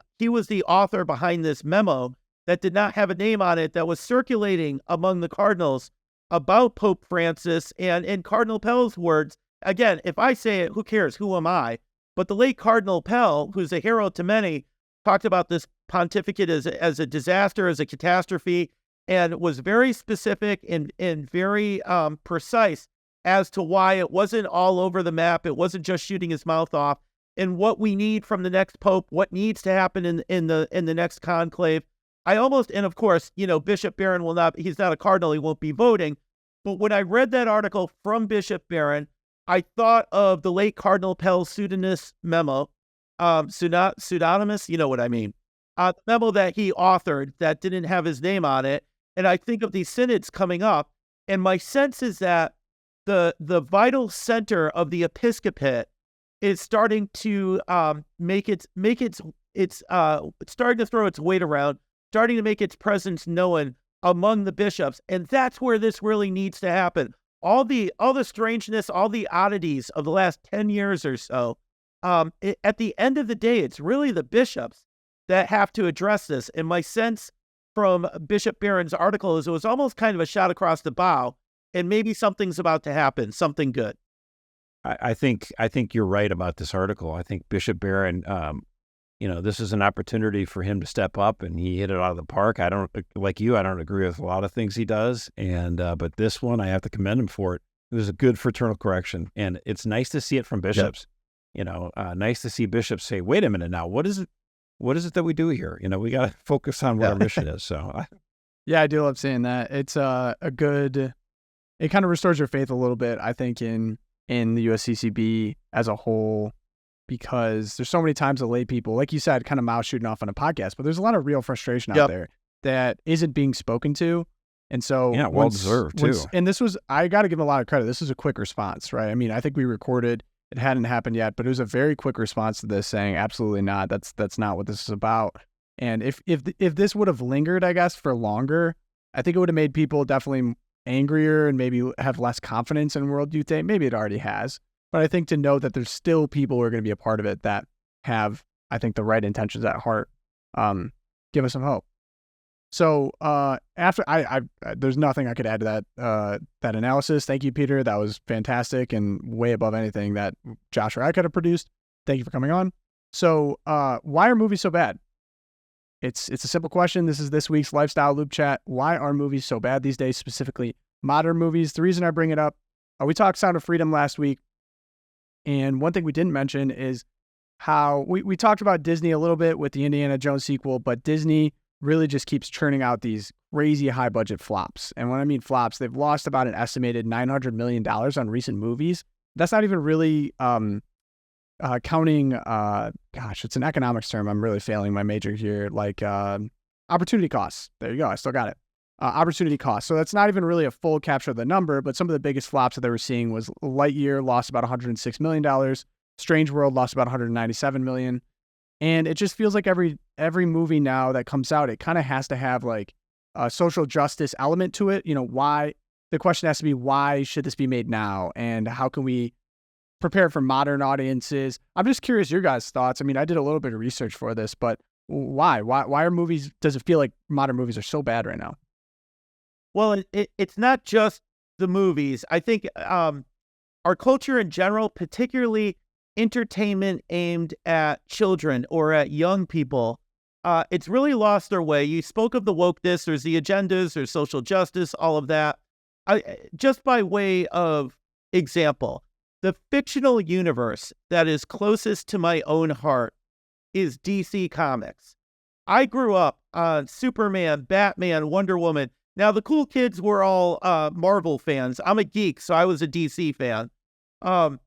author behind this memo that did not have a name on it, that was circulating among the cardinals about Pope Francis. And in Cardinal Pell's words, again, if I say it, who cares? Who am I? But the late Cardinal Pell, who's a hero to many, talked about this pontificate as a disaster, as a catastrophe, and was very specific and very precise as to why it wasn't all over the map. It wasn't just shooting his mouth off, and what we need from the next pope, what needs to happen in the next conclave. And of course, Bishop Barron he's not a cardinal, he won't be voting. But when I read that article from Bishop Barron, I thought of the late Cardinal Pell's pseudonymous memo, pseudonymous, you know what I mean, memo that he authored that didn't have his name on it. And I think of these synods coming up, and my sense is that the vital center of the episcopate is starting to it's starting to throw its weight around, starting to make its presence known among the bishops, and that's where this really needs to happen. All the strangeness, all the oddities of the last 10 years or so, at the end of the day, it's really the bishops that have to address this. And my sense from Bishop Barron's article is it was almost kind of a shot across the bow, and maybe something's about to happen, something good. I think you're right about this article. I think Bishop Barron this is an opportunity for him to step up, and he hit it out of the park. I don't agree with a lot of things he does, and but this one, I have to commend him for it. It was a good fraternal correction, and it's nice to see it from bishops. Nice to see bishops say, "Wait a minute, now what is it that we do here? We got to focus on what our mission is." So, yeah, I do love seeing that. It's a good. It kind of restores your faith a little bit, I think, in the USCCB as a whole, because there's so many times the lay people, like you said, kind of mouth shooting off on a podcast, but there's a lot of real frustration out there that isn't being spoken to. And so, well deserved too. And this was, I got to give him a lot of credit. This was a quick response, right? I mean, I think we recorded, it hadn't happened yet, but it was a very quick response to this, saying, absolutely not. That's not what this is about. And if this would have lingered, I guess, for longer, I think it would have made people definitely angrier and maybe have less confidence in World Youth Day. Maybe it already has. But I think to know that there's still people who are going to be a part of it that have, I think, the right intentions at heart, give us some hope. So after there's nothing I could add to that analysis. Thank you, Peter. That was fantastic and way above anything that Josh or I could have produced. Thank you for coming on. So why are movies so bad? It's a simple question. This is this week's Lifestyle Loop Chat. Why are movies so bad these days, specifically modern movies? The reason I bring it up, we talked Sound of Freedom last week, and one thing we didn't mention is how we talked about Disney a little bit with the Indiana Jones sequel, but Disney really just keeps churning out these crazy high budget flops. And when I mean flops, they've lost about an estimated $900 million on recent movies. That's not even really counting, it's an economics term. I'm really failing my major here. Like opportunity costs. There you go. I still got it. Opportunity costs. So that's not even really a full capture of the number, but some of the biggest flops that they were seeing was Lightyear lost about $106 million. Strange World lost about $197 million. And it just feels like every movie now that comes out, it kind of has to have like a social justice element to it. Why? The question has to be, why should this be made now? And how can we prepare for modern audiences? I'm just curious your guys' thoughts. I mean, I did a little bit of research for this, but why? Why are movies, does it feel like modern movies are so bad right now? Well, it's not just the movies. I think our culture in general, particularly entertainment aimed at children or at young people, it's really lost their way. You spoke of the wokeness, there's the agendas, there's social justice, all of that. Just by way of example, the fictional universe that is closest to my own heart is DC Comics. I grew up on Superman, Batman, Wonder Woman. Now, the cool kids were all Marvel fans. I'm a geek, so I was a DC fan. And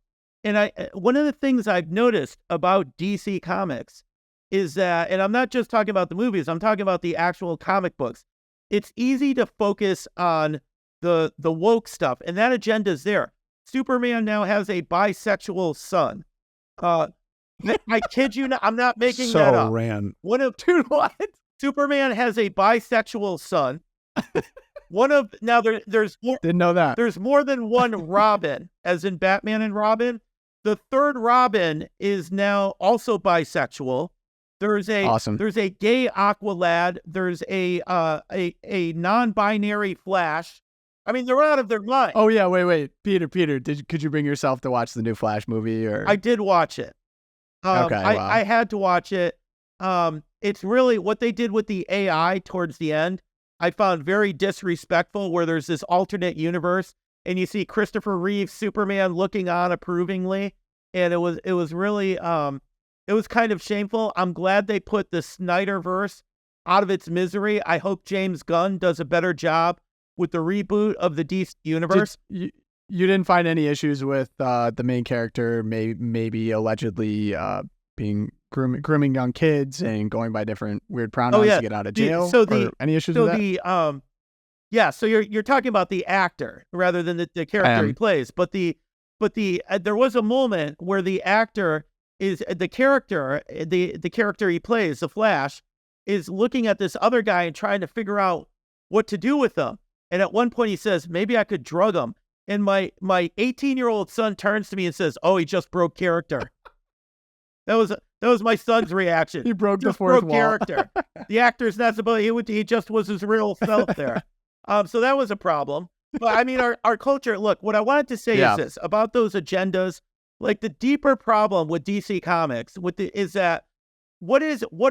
one of the things I've noticed about DC Comics is that, and I'm not just talking about the movies, I'm talking about the actual comic books. It's easy to focus on the woke stuff, and that agenda is there. Superman now has a bisexual son. I kid you not, I'm not making that up. Dude, what? Superman has a bisexual son. There's more, didn't know that. There's more than one Robin, as in Batman and Robin. The third Robin is now also bisexual. There's a gay Aqualad. There's a non-binary Flash. I mean, they're out of their mind. Oh yeah, wait, Peter, could you bring yourself to watch the new Flash movie? Or I did watch it. Okay, wow. I had to watch it. It's really what they did with the AI towards the end. I found very disrespectful, where there's this alternate universe and you see Christopher Reeve's Superman looking on approvingly, and it was really it was kind of shameful. I'm glad they put the Snyderverse out of its misery. I hope James Gunn does a better job with the reboot of the DC universe. You didn't find any issues with the main character maybe allegedly being grooming young kids and going by different weird pronouns to get out of jail? Any issues with that? So you're talking about the actor rather than the character he plays. But there was a moment where the actor is the character he plays, the Flash, is looking at this other guy and trying to figure out what to do with him. And at one point he says, maybe I could drug him. And my 18-year-old son turns to me and says, "Oh, he just broke character." That was my son's reaction. He broke the fourth wall. Character. The actor's not supposed. He just was his real self there. So that was a problem. But I mean, our culture. Look, what I wanted to say is this about those agendas. Like, the deeper problem with DC Comics is that what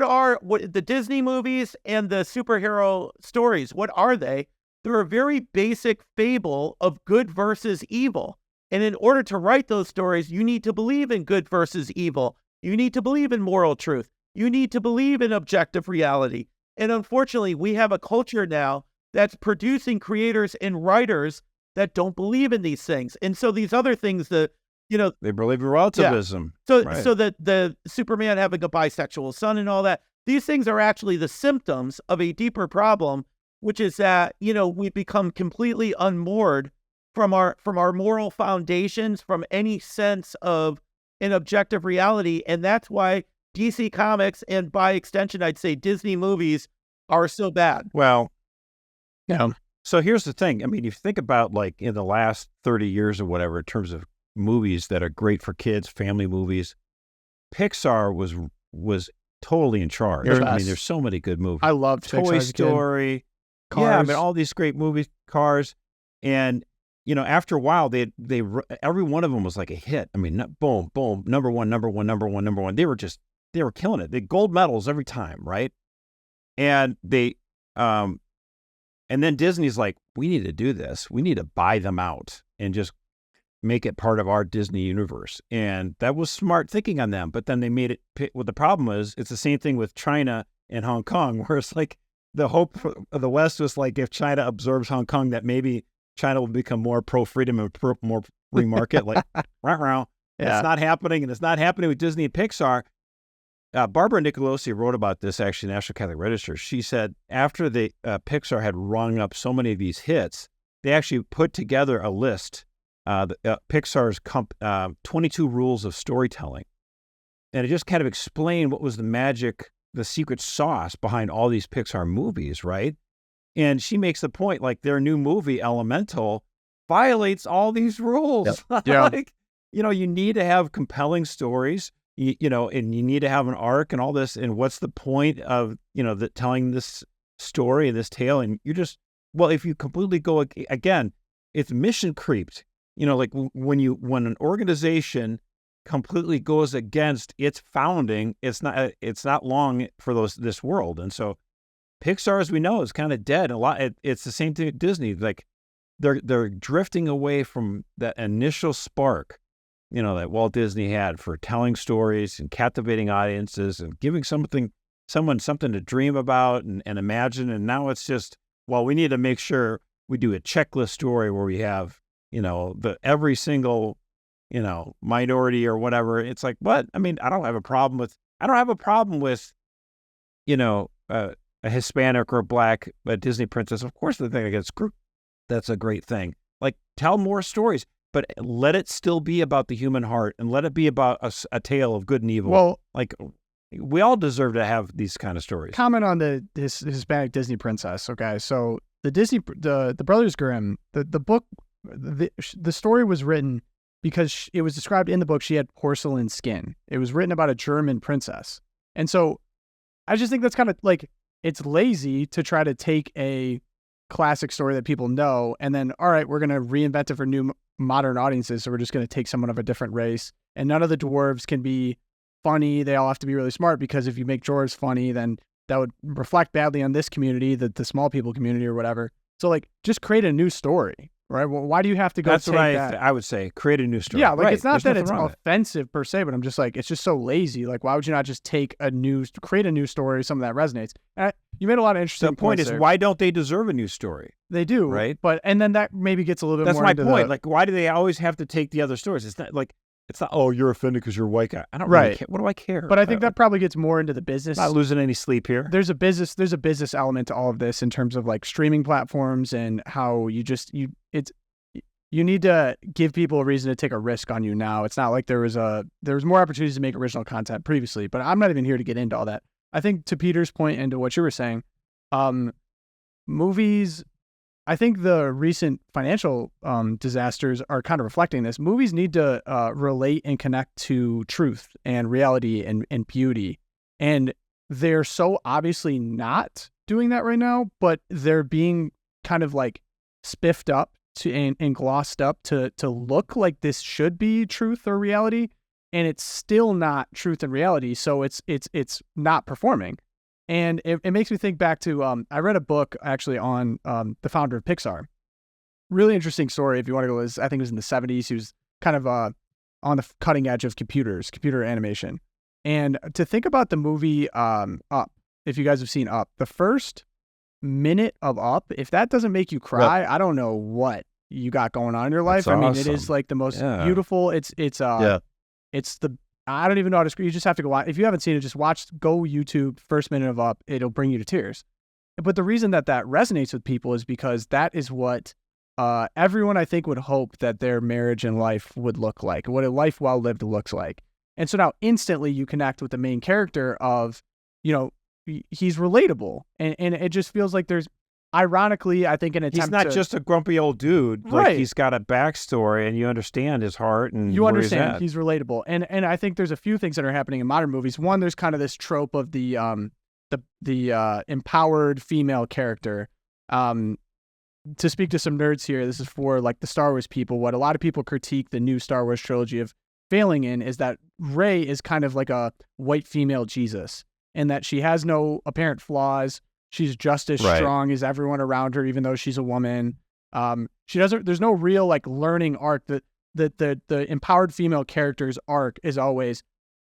are the Disney movies and the superhero stories? What are they? They're a very basic fable of good versus evil. And in order to write those stories, you need to believe in good versus evil. You need to believe in moral truth. You need to believe in objective reality. And unfortunately, we have a culture now that's producing creators and writers that don't believe in these things. And so these other things, they believe in relativism. Yeah. Right. So that the Superman having a bisexual son and all that, these things are actually the symptoms of a deeper problem, which is that, we become completely unmoored from our moral foundations, from any sense of an objective reality. And that's why DC Comics, and by extension, I'd say Disney movies, are so bad. Well, Yeah. so here's the thing. I mean, if you think about like in the last 30 years or whatever, in terms of movies that are great for kids, family movies, Pixar was totally in charge. Yes. I mean, there's so many good movies. I loved Toy Pixar as a kid. Story. Cars. Yeah, I mean, all these great movies, Cars. And, after a while, they every one of them was like a hit. I mean, boom, boom, number one. They were killing it. They gold medals every time, right? And and then Disney's like, we need to do this. We need to buy them out and just make it part of our Disney universe. And that was smart thinking on them. But then they made it, the problem is, it's the same thing with China and Hong Kong, where it's like the hope of the West was like, if China absorbs Hong Kong, that maybe China will become more pro-freedom and more free market. Like, rah. Yeah. It's not happening. And it's not happening with Disney and Pixar. Barbara Nicolosi wrote about this actually in National Catholic Register. She said after the Pixar had rung up so many of these hits, they actually put together a list, Pixar's 22 rules of storytelling. And it just kind of explained what was the magic, the secret sauce behind all these Pixar movies, right? And she makes the point, like their new movie, Elemental, violates all these rules. Yep. Yeah. Like, you need to have compelling stories. And you need to have an arc and all this. And what's the point of, telling this story and this tale? And if you completely go again, it's mission creeped. Like when an organization completely goes against its founding, it's not long for this world. And so Pixar, as we know, is kind of dead. It's the same thing at Disney. Like they're drifting away from that initial spark, that Walt Disney had for telling stories and captivating audiences and giving someone something to dream about and imagine. And now it's just, we need to make sure we do a checklist story where we have, every single, minority or whatever. It's like, what? I mean, I don't have a problem with, a Hispanic or a Black Disney princess. Of course, the thing against group, that's a great thing. Like, tell more stories. But let it still be about the human heart, and let it be about a tale of good and evil. Well, like we all deserve to have these kind of stories. Comment on this Hispanic Disney princess. Okay, so the Brothers Grimm, the book, the story was written because it was described in the book she had porcelain skin. It was written about a German princess, and so I just think that's kind of like, it's lazy to try to take a classic story that people know and then, all right, we're going to reinvent it for new modern audiences, so we're just going to take someone of a different race, and none of the dwarves can be funny. They all have to be really smart, because if you make dwarves funny, then that would reflect badly on this community, the small people community or whatever. So like, just create a new story, right? Well, why do you have to go That's take what that? I would say, create a new story. Yeah, like right. It's not There's that it's nothing wrong with it. offensive per se, but I'm just like, it's just so lazy. Like, why would you not just create a new story, something that resonates? And you made a lot of interesting The point points is, there. why don't they deserve a new story? They do, right? And then that maybe gets a little bit That's more my into point. Like, why do they always have to take the other stories? It's not, oh, you're offended because you're a white guy. I don't really care. What do I care? But I think that probably gets more into the business. Not losing any sleep here. There's a business element to all of this in terms of like streaming platforms and how you need to give people a reason to take a risk on you now. It's not like there was more opportunities to make original content previously, but I'm not even here to get into all that. I think to Peter's point and to what you were saying, movies, I think the recent financial disasters are kind of reflecting this. Movies need to relate and connect to truth and reality and beauty. And they're so obviously not doing that right now, but they're being kind of like spiffed up and glossed up to look like this should be truth or reality. and it's still not truth and reality. So it's not performing. And it makes me think back to, I read a book actually on the founder of Pixar. Really interesting story. If you want to go, I think it was in the 70s. He was kind of on the cutting edge of computer animation. And to think about the movie Up, if you guys have seen Up, the first minute of Up, if that doesn't make you cry, I don't know what you got going on in your life. That's I mean, awesome. it is like the most beautiful. It's the, I don't even know how to describe. You just have to go watch. If you haven't seen it, just go YouTube, first minute of Up. It'll bring you to tears. But the reason that resonates with people is because that is what everyone I think would hope that their marriage and life would look like, what a life well lived looks like. And so now instantly you connect with the main character of, he's relatable. And it just feels like there's, ironically, I think an attempt he's not just a grumpy old dude. Right. Like, he's got a backstory, and you understand his heart and you where understand he's relatable. And I think there's a few things that are happening in modern movies. One, there's kind of this trope of the empowered female character. To speak to some nerds here, this is for like the Star Wars people. What a lot of people critique the new Star Wars trilogy of failing in is that Rey is kind of like a white female Jesus, and that she has no apparent flaws. She's just as strong as everyone around her, even though she's a woman. There's no real like learning arc. The empowered female character's arc is always,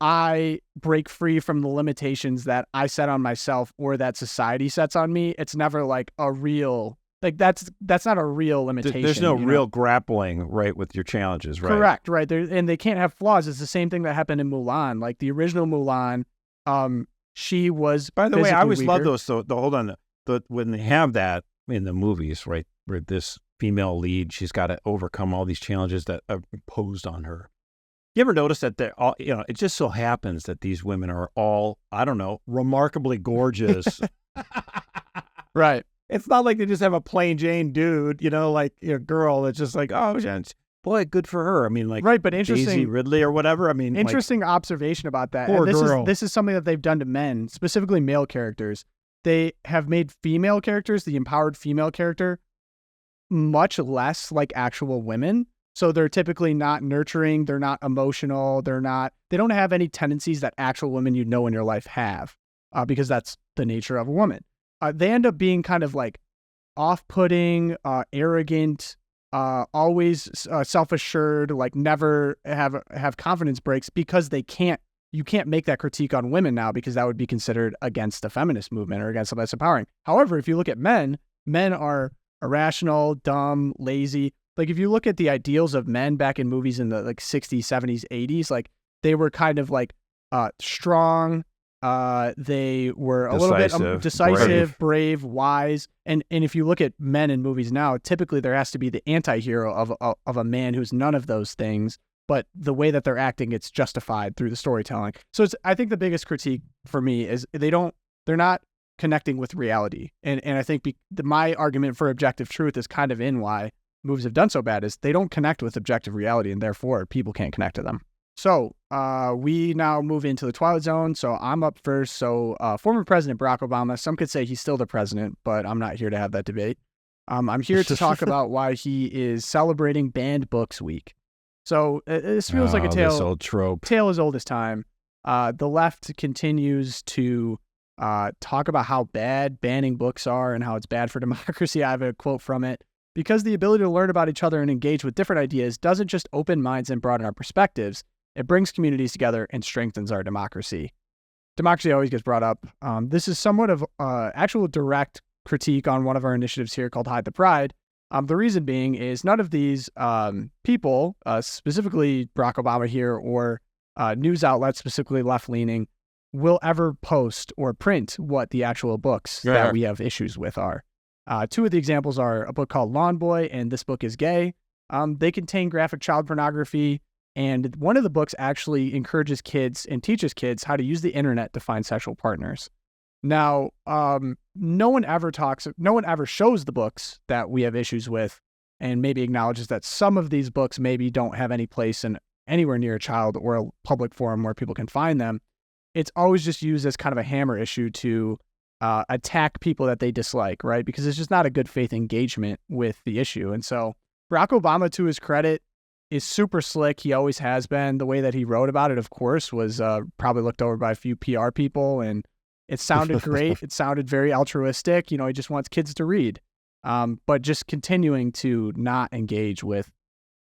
I break free from the limitations that I set on myself or that society sets on me. It's never like a real, like that's not a real limitation. There's no real grappling, right, with your challenges, right? Correct, right. And they can't have flaws. It's the same thing that happened in Mulan. Like the original Mulan, she was, by the way, I always weaker. love those. So hold on, when they have that in the movies, right, where this female lead, she's got to overcome all these challenges that are imposed on her. You ever notice that they're all, it just so happens that these women are all, I don't know, remarkably gorgeous. Right. It's not like they just have a plain Jane dude, like a girl that's just like, oh, boy, good for her. I mean, like, right, but interesting, Daisy Ridley or whatever. I mean, interesting observation about that. Poor and girl. This is something that they've done to men, specifically male characters. They have made female characters, the empowered female character, much less like actual women. So they're typically not nurturing. They're not emotional. They don't have any tendencies that actual women in your life have, because that's the nature of a woman. They end up being kind of like off-putting, arrogant, always self-assured, like never have confidence breaks, because you can't make that critique on women now, because that would be considered against the feminist movement or against something that's empowering. However, if you look at men are irrational, dumb, lazy. Like if you look at the ideals of men back in movies in the like 60s, 70s, 80s, like they were kind of like strong. They were a little bit decisive, brave, wise. And if you look at men in movies now, typically there has to be the anti-hero of a man who's none of those things, but the way that they're acting, it's justified through the storytelling. So I think the biggest critique for me is they're not connecting with reality. And I think my argument for objective truth is kind of in why movies have done so bad, is they don't connect with objective reality, and therefore people can't connect to them. So we now move into the Twilight Zone. So I'm up first. So former President Barack Obama, some could say he's still the president, but I'm not here to have that debate. I'm here to talk about why he is celebrating Banned Books Week. So this feels like a tale. This old trope. Tale as old as time. The left continues to talk about how bad banning books are and how it's bad for democracy. I have a quote from it. Because the ability to learn about each other and engage with different ideas doesn't just open minds and broaden our perspectives, it brings communities together and strengthens our democracy. Democracy always gets brought up. This is somewhat of actual direct critique on one of our initiatives here called Hide the Pride. The reason being is none of these people, specifically Barack Obama here, or news outlets, specifically left-leaning, will ever post or print what the actual books that we have issues with are. Two of the examples are a book called Lawn Boy and This Book is Gay. They contain graphic child pornography, and one of the books actually encourages kids and teaches kids how to use the internet to find sexual partners. Now, no one ever shows the books that we have issues with, and maybe acknowledges that some of these books maybe don't have any place in anywhere near a child or a public forum where people can find them. It's always just used as kind of a hammer issue to attack people that they dislike, right? Because it's just not a good faith engagement with the issue. And so Barack Obama, to his credit, is super slick. He always has been. The way that he wrote about it, of course, was probably looked over by a few PR people, and it sounded great. It sounded very altruistic. He just wants kids to read. But just continuing to not engage with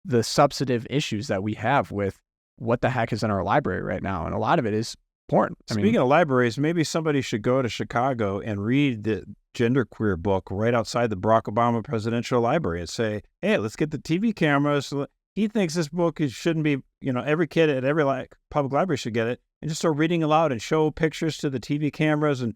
the substantive issues that we have with what the heck is in our library right now. And a lot of it is porn. Speaking of libraries, maybe somebody should go to Chicago and read the genderqueer book right outside the Barack Obama Presidential Library and say, hey, let's get the TV cameras. He thinks this book shouldn't be, every kid at every public library should get it, and just start reading aloud and show pictures to the TV cameras. And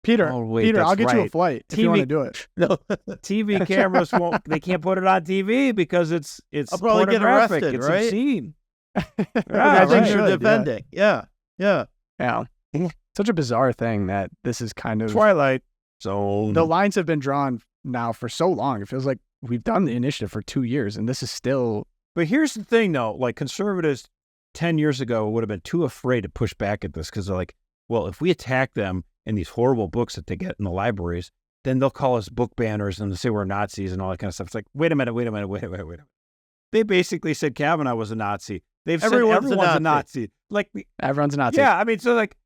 Peter, I'll get you a flight if you want to do it. No, TV cameras they can't put it on TV because it's I'll probably get pornographic. arrested, It's right? obscene. I think you're defending. Yeah. Such a bizarre thing that this is kind of Twilight Zone. The lines have been drawn now for so long. It feels like we've done the initiative for 2 years, and this is still. But here's the thing, though. Like, conservatives 10 years ago would have been too afraid to push back at this because they're like, well, if we attack them in these horrible books that they get in the libraries, then they'll call us book banners and they'll say we're Nazis and all that kind of stuff. It's like, wait a minute. They basically said Kavanaugh was a Nazi. They've said everyone's a Nazi. Like, Everyone's a Nazi. Yeah, I mean, so like,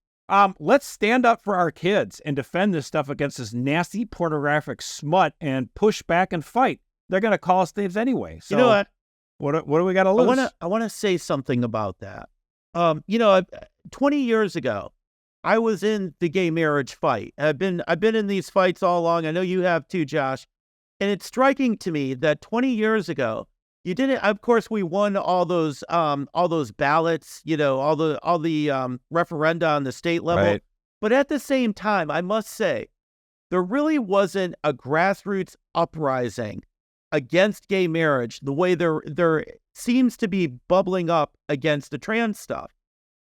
let's stand up for our kids and defend this stuff against this nasty pornographic smut and push back and fight. They're going to call us thieves anyway. So, you know what? What do we got to lose? I want to say something about that. 20 years ago, I was in the gay marriage fight. I've been in these fights all along. I know you have too, Josh. And it's striking to me that 20 years ago, you didn't. Of course, we won all those ballots. All the referenda on the state level. Right. But at the same time, I must say, there really wasn't a grassroots uprising against gay marriage the way there seems to be bubbling up against the trans stuff.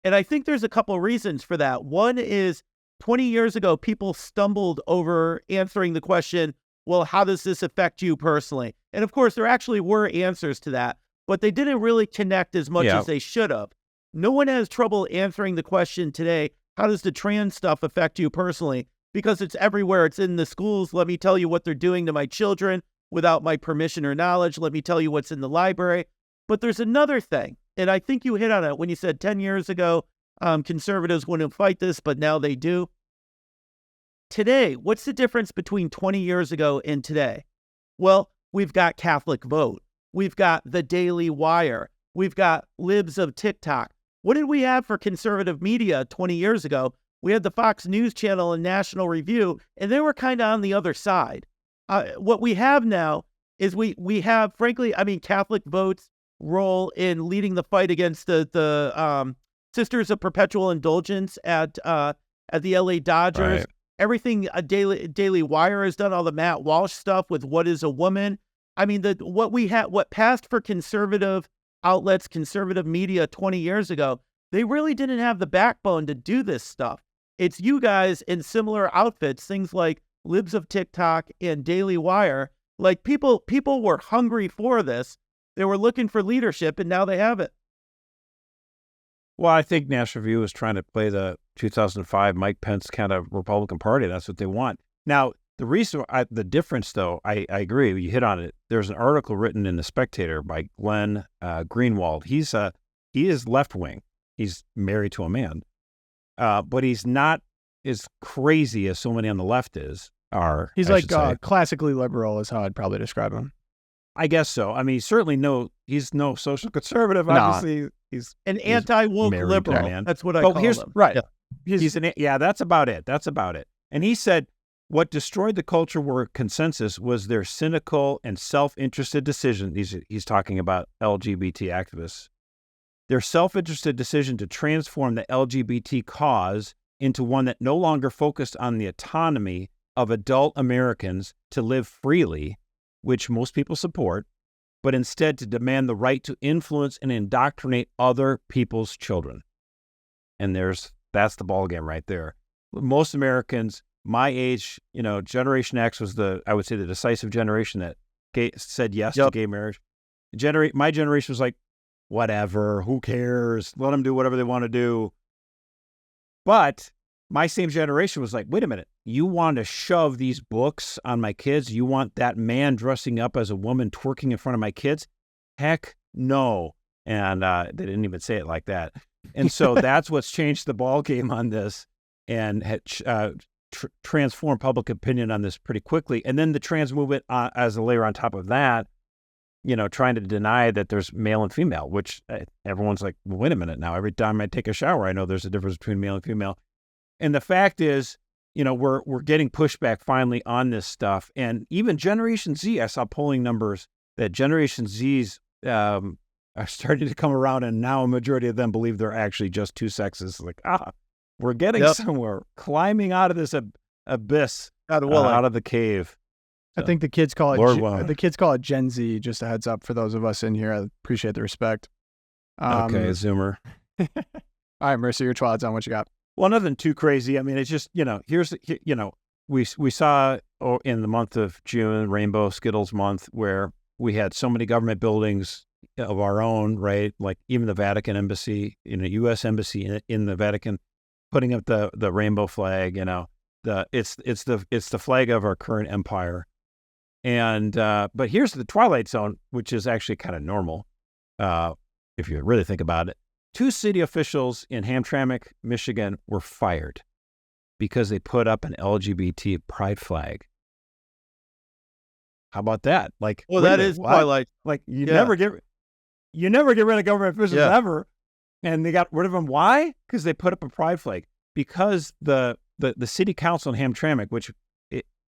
And I think there's a couple of reasons for that. One is 20 years ago, people stumbled over answering the question, well, how does this affect you personally? And of course, there actually were answers to that, but they didn't really connect as much as they should have. No one has trouble answering the question today, how does the trans stuff affect you personally? Because it's everywhere. It's in the schools. Let me tell you what they're doing to my children without my permission or knowledge. Let me tell you what's in the library. But there's another thing, and I think you hit on it when you said 10 years ago, conservatives wouldn't fight this, but now they do. Today, what's the difference between 20 years ago and today? Well, we've got CatholicVote. We've got the Daily Wire. We've got libs of TikTok. What did we have for conservative media 20 years ago? We had the Fox News Channel and National Review, and they were kind of on the other side. What we have now is we have, frankly, CatholicVote's role in leading the fight against the Sisters of Perpetual Indulgence at the LA Dodgers. Right. Everything Daily Wire has done, all the Matt Walsh stuff with What is a Woman. I mean, what passed for conservative outlets, conservative media 20 years ago, they really didn't have the backbone to do this stuff. It's you guys in similar outfits, things like libs of TikTok and Daily Wire. Like people were hungry for this. They were looking for leadership, and now they have it. Well, I think National Review is trying to play the 2005 Mike Pence kind of Republican Party. That's what they want. Now, the difference, though, I agree. You hit on it. There's an article written in The Spectator by Glenn Greenwald. He is left wing. He's married to a man, but he's not as crazy as so many on the left are. He's classically liberal, is how I'd probably describe him. I guess so. I mean, he's no social conservative. No. Obviously, he's an anti-woke liberal. Man. That's what I call him. Right. Yeah. That's about it. And he said what destroyed the culture war consensus was their cynical and self-interested decision. He's talking about LGBT activists. Their self-interested decision to transform the LGBT cause into one that no longer focused on the autonomy of adult Americans to live freely, which most people support, but instead to demand the right to influence and indoctrinate other people's children. And that's the ballgame right there. Most Americans, my age, Generation X was the decisive generation that said yes to gay marriage. My generation was like, whatever, who cares? Let them do whatever they want to do. But my same generation was like, wait a minute, you want to shove these books on my kids? You want that man dressing up as a woman twerking in front of my kids? Heck no. And they didn't even say it like that. And so that's what's changed the ball game on this and had transformed public opinion on this pretty quickly. And then the trans movement as a layer on top of that, trying to deny that there's male and female, which everyone's like, well, wait a minute now. Every time I take a shower, I know there's a difference between male and female. And the fact is, we're getting pushback finally on this stuff. And even Generation Z, I saw polling numbers that Generation Zs are starting to come around, and now a majority of them believe they're actually just two sexes. Like, we're getting somewhere, climbing out of this abyss, out of the cave. So, I think the kids call it Gen Z. Just a heads up for those of us in here. I appreciate the respect. Okay, Zoomer. All right, Mercer, your Twilight Zone. What you got? Well, nothing too crazy. I mean, it's just we saw in the month of June, Rainbow Skittles month, where we had so many government buildings of our own, right? Like even the Vatican embassy, U.S. embassy in the Vatican, putting up the rainbow flag. It's the flag of our current empire. And but here's the Twilight Zone, which is actually kind of normal, if you really think about it. 2 city officials in Hamtramck, Michigan, were fired because they put up an LGBT pride flag. How about that? Like, well, that is Twilight. Like you never get rid of government officials ever, and they got rid of them. Why? Because they put up a pride flag. Because the city council in Hamtramck, which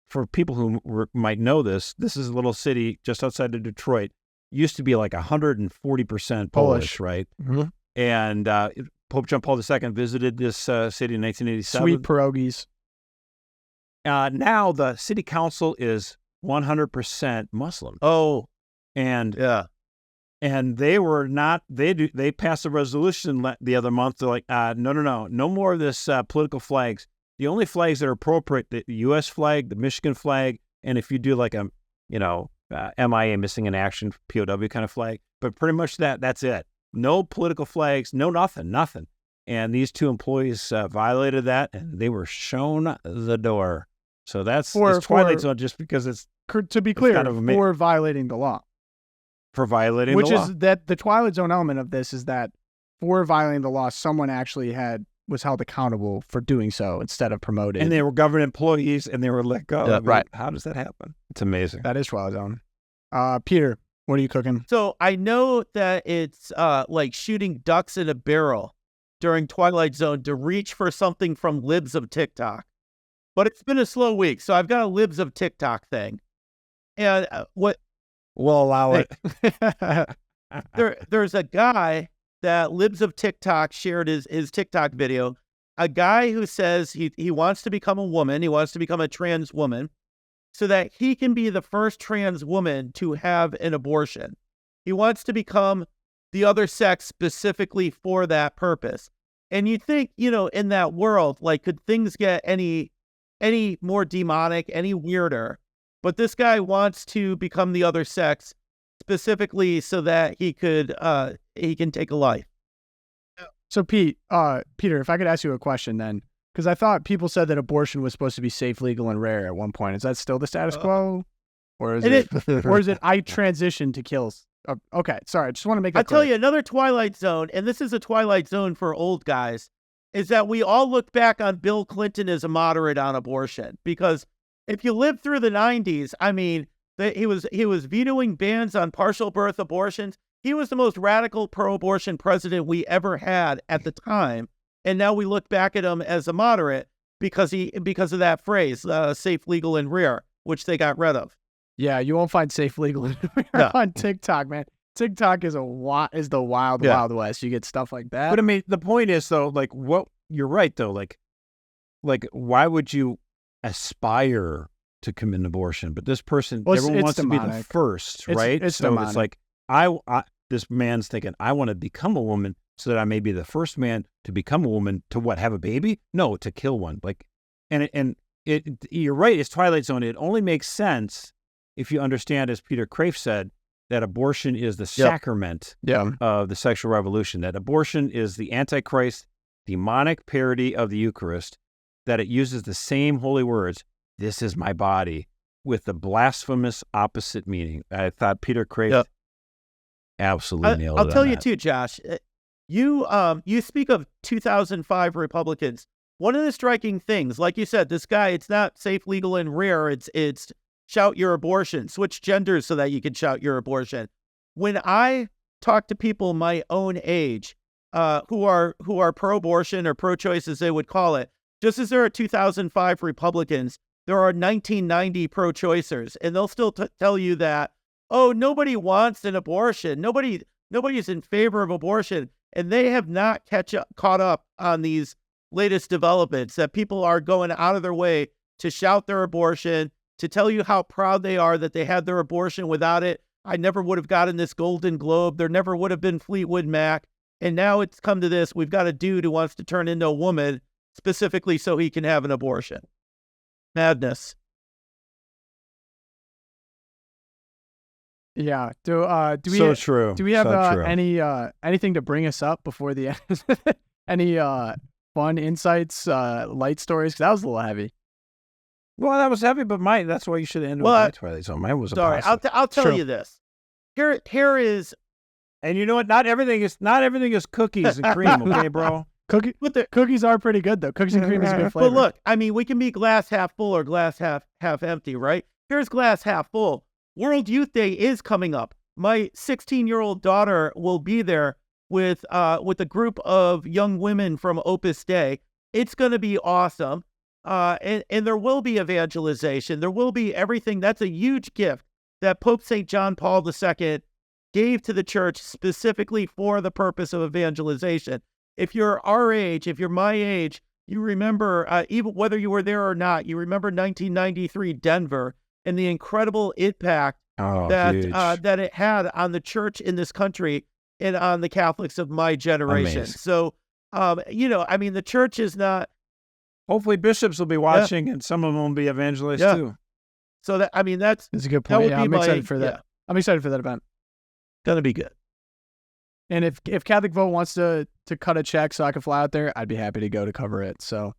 for people who might know this is a little city just outside of Detroit, used to be like 140% Polish, right? Mm-hmm. And Pope John Paul II visited this city in 1987. Sweet pierogies. Now the city council is 100% Muslim. Oh, and they were not. They passed a resolution the other month. They're like, no more of this political flags. The only flags that are appropriate, the U.S. flag, the Michigan flag, and if you do like a MIA, missing in action, POW kind of flag, but pretty much that's it. No political flags, no nothing. And these 2 employees violated that, and they were shown the door. So that's Twilight Zone, just because it's, to be clear, kind of for violating the law. For violating the law. Which is that the Twilight Zone element of this is that for violating the law, someone actually was held accountable for doing so instead of promoted. And they were government employees, and they were let go. Yeah, right. How does that happen? It's amazing. That is Twilight Zone. Peter, what are you cooking? So I know that it's like shooting ducks in a barrel during Twilight Zone to reach for something from Libs of TikTok. But it's been a slow week, so I've got a Libs of TikTok thing. And what... We'll allow it. There's a guy that Libs of TikTok shared his TikTok video. A guy who says he wants to become a woman. He wants to become a trans woman so that he can be the first trans woman to have an abortion. He wants to become the other sex specifically for that purpose. And you think, in that world, like, could things get any more demonic, any weirder? But this guy wants to become the other sex specifically so that he can take a life. So Peter, if I could ask you a question then, because I thought people said that abortion was supposed to be safe, legal, and rare at one point. Is that still the status quo? Or is it I transitioned to kills? Okay, sorry. I just want to make that clear. I'll tell you another Twilight Zone, and this is a Twilight Zone for old guys, is that we all look back on Bill Clinton as a moderate on abortion. Because if you lived through the 90s, I mean, he was vetoing bans on partial birth abortions. He was the most radical pro-abortion president we ever had at the time. And now we look back at him as a moderate because of that phrase, safe, legal, and rare, which they got rid of. Yeah, you won't find safe, legal, and rare on TikTok, man. TikTok is the wild west. You get stuff like that. But I mean, the point is though, like, what you're right though, like why would you aspire to commit an abortion? But this person, everyone wants to be the first, right? It's so demonic. It's like I this man's thinking, I want to become a woman so that I may be the first man to become a woman to what? Have a baby? No, to kill one. Like, you're right. It's Twilight Zone. It only makes sense if you understand, as Peter Kraft said, that abortion is the sacrament of the sexual revolution. That abortion is the Antichrist, demonic parody of the Eucharist. That it uses the same holy words, "This is my body," with the blasphemous opposite meaning. I thought Peter Kraft absolutely nailed it. I'll tell on you that. too, Josh. You speak of 2005 Republicans. One of the striking things, like you said, this guy, it's not safe, legal, and rare. It's shout your abortion, switch genders so that you can shout your abortion. When I talk to people my own age, who are pro-abortion or pro-choice, as they would call it, just as there are 2005 Republicans, there are 1990 pro-choicers, and they'll still tell you that, oh, nobody wants an abortion. Nobody's in favor of abortion, and they have not caught up on these latest developments, that people are going out of their way to shout their abortion, to tell you how proud they are that they had their abortion. Without it, I never would have gotten this Golden Globe. There never would have been Fleetwood Mac. And now it's come to this. We've got a dude who wants to turn into a woman specifically so he can have an abortion. Madness. Yeah. Do we So true. Do we have So true. anything to bring us up before the end? Any fun insights, light stories? 'Cause that was a little heavy. Well, that was heavy, but that's why you should end with my Twilight Zone. Mine was a Sorry, positive. I'll tell True. you this. Here is, And you know what? Not everything is cookies and cream, okay, bro? Cookies are pretty good though. Cookies and cream is a good flavor. but look, I mean, we can be glass half full or glass half empty, right? Here's glass half full. World Youth Day is coming up. My 16-year-old daughter will be there with a group of young women from Opus Dei. It's going to be awesome. And there will be evangelization. There will be everything. That's a huge gift that Pope St. John Paul II gave to the church specifically for the purpose of evangelization. If you're our age, if you're my age, you remember, even whether you were there or not, you remember 1993 Denver and the incredible impact that it had on the church in this country and on the Catholics of my generation. Amazing. So, I mean, the church is not. Hopefully bishops will be watching, and some of them will be evangelists too. So that's a good point. Yeah, I'm excited for that. Yeah. I'm excited for that event. Gonna be good. And if Catholic Vote wants to cut a check so I can fly out there, I'd be happy to go to cover it. So,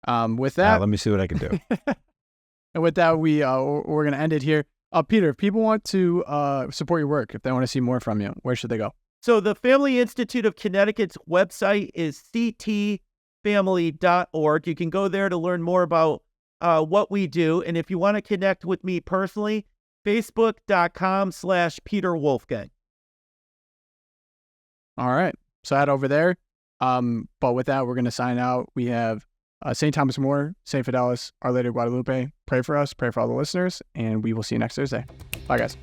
with that, let me see what I can do. And with that, we're gonna end it here. Peter, if people want to support your work, if they want to see more from you, where should they go? So the Family Institute of Connecticut's website is ctfamily.org. You can go there to learn more about what we do. And if you want to connect with me personally, facebook.com/Peter Wolfgang. All right. So head over there. But with that, we're going to sign out. We have St. Thomas More, St. Fidelis, Our Lady of Guadalupe. Pray for us. Pray for all the listeners. And we will see you next Thursday. Bye, guys.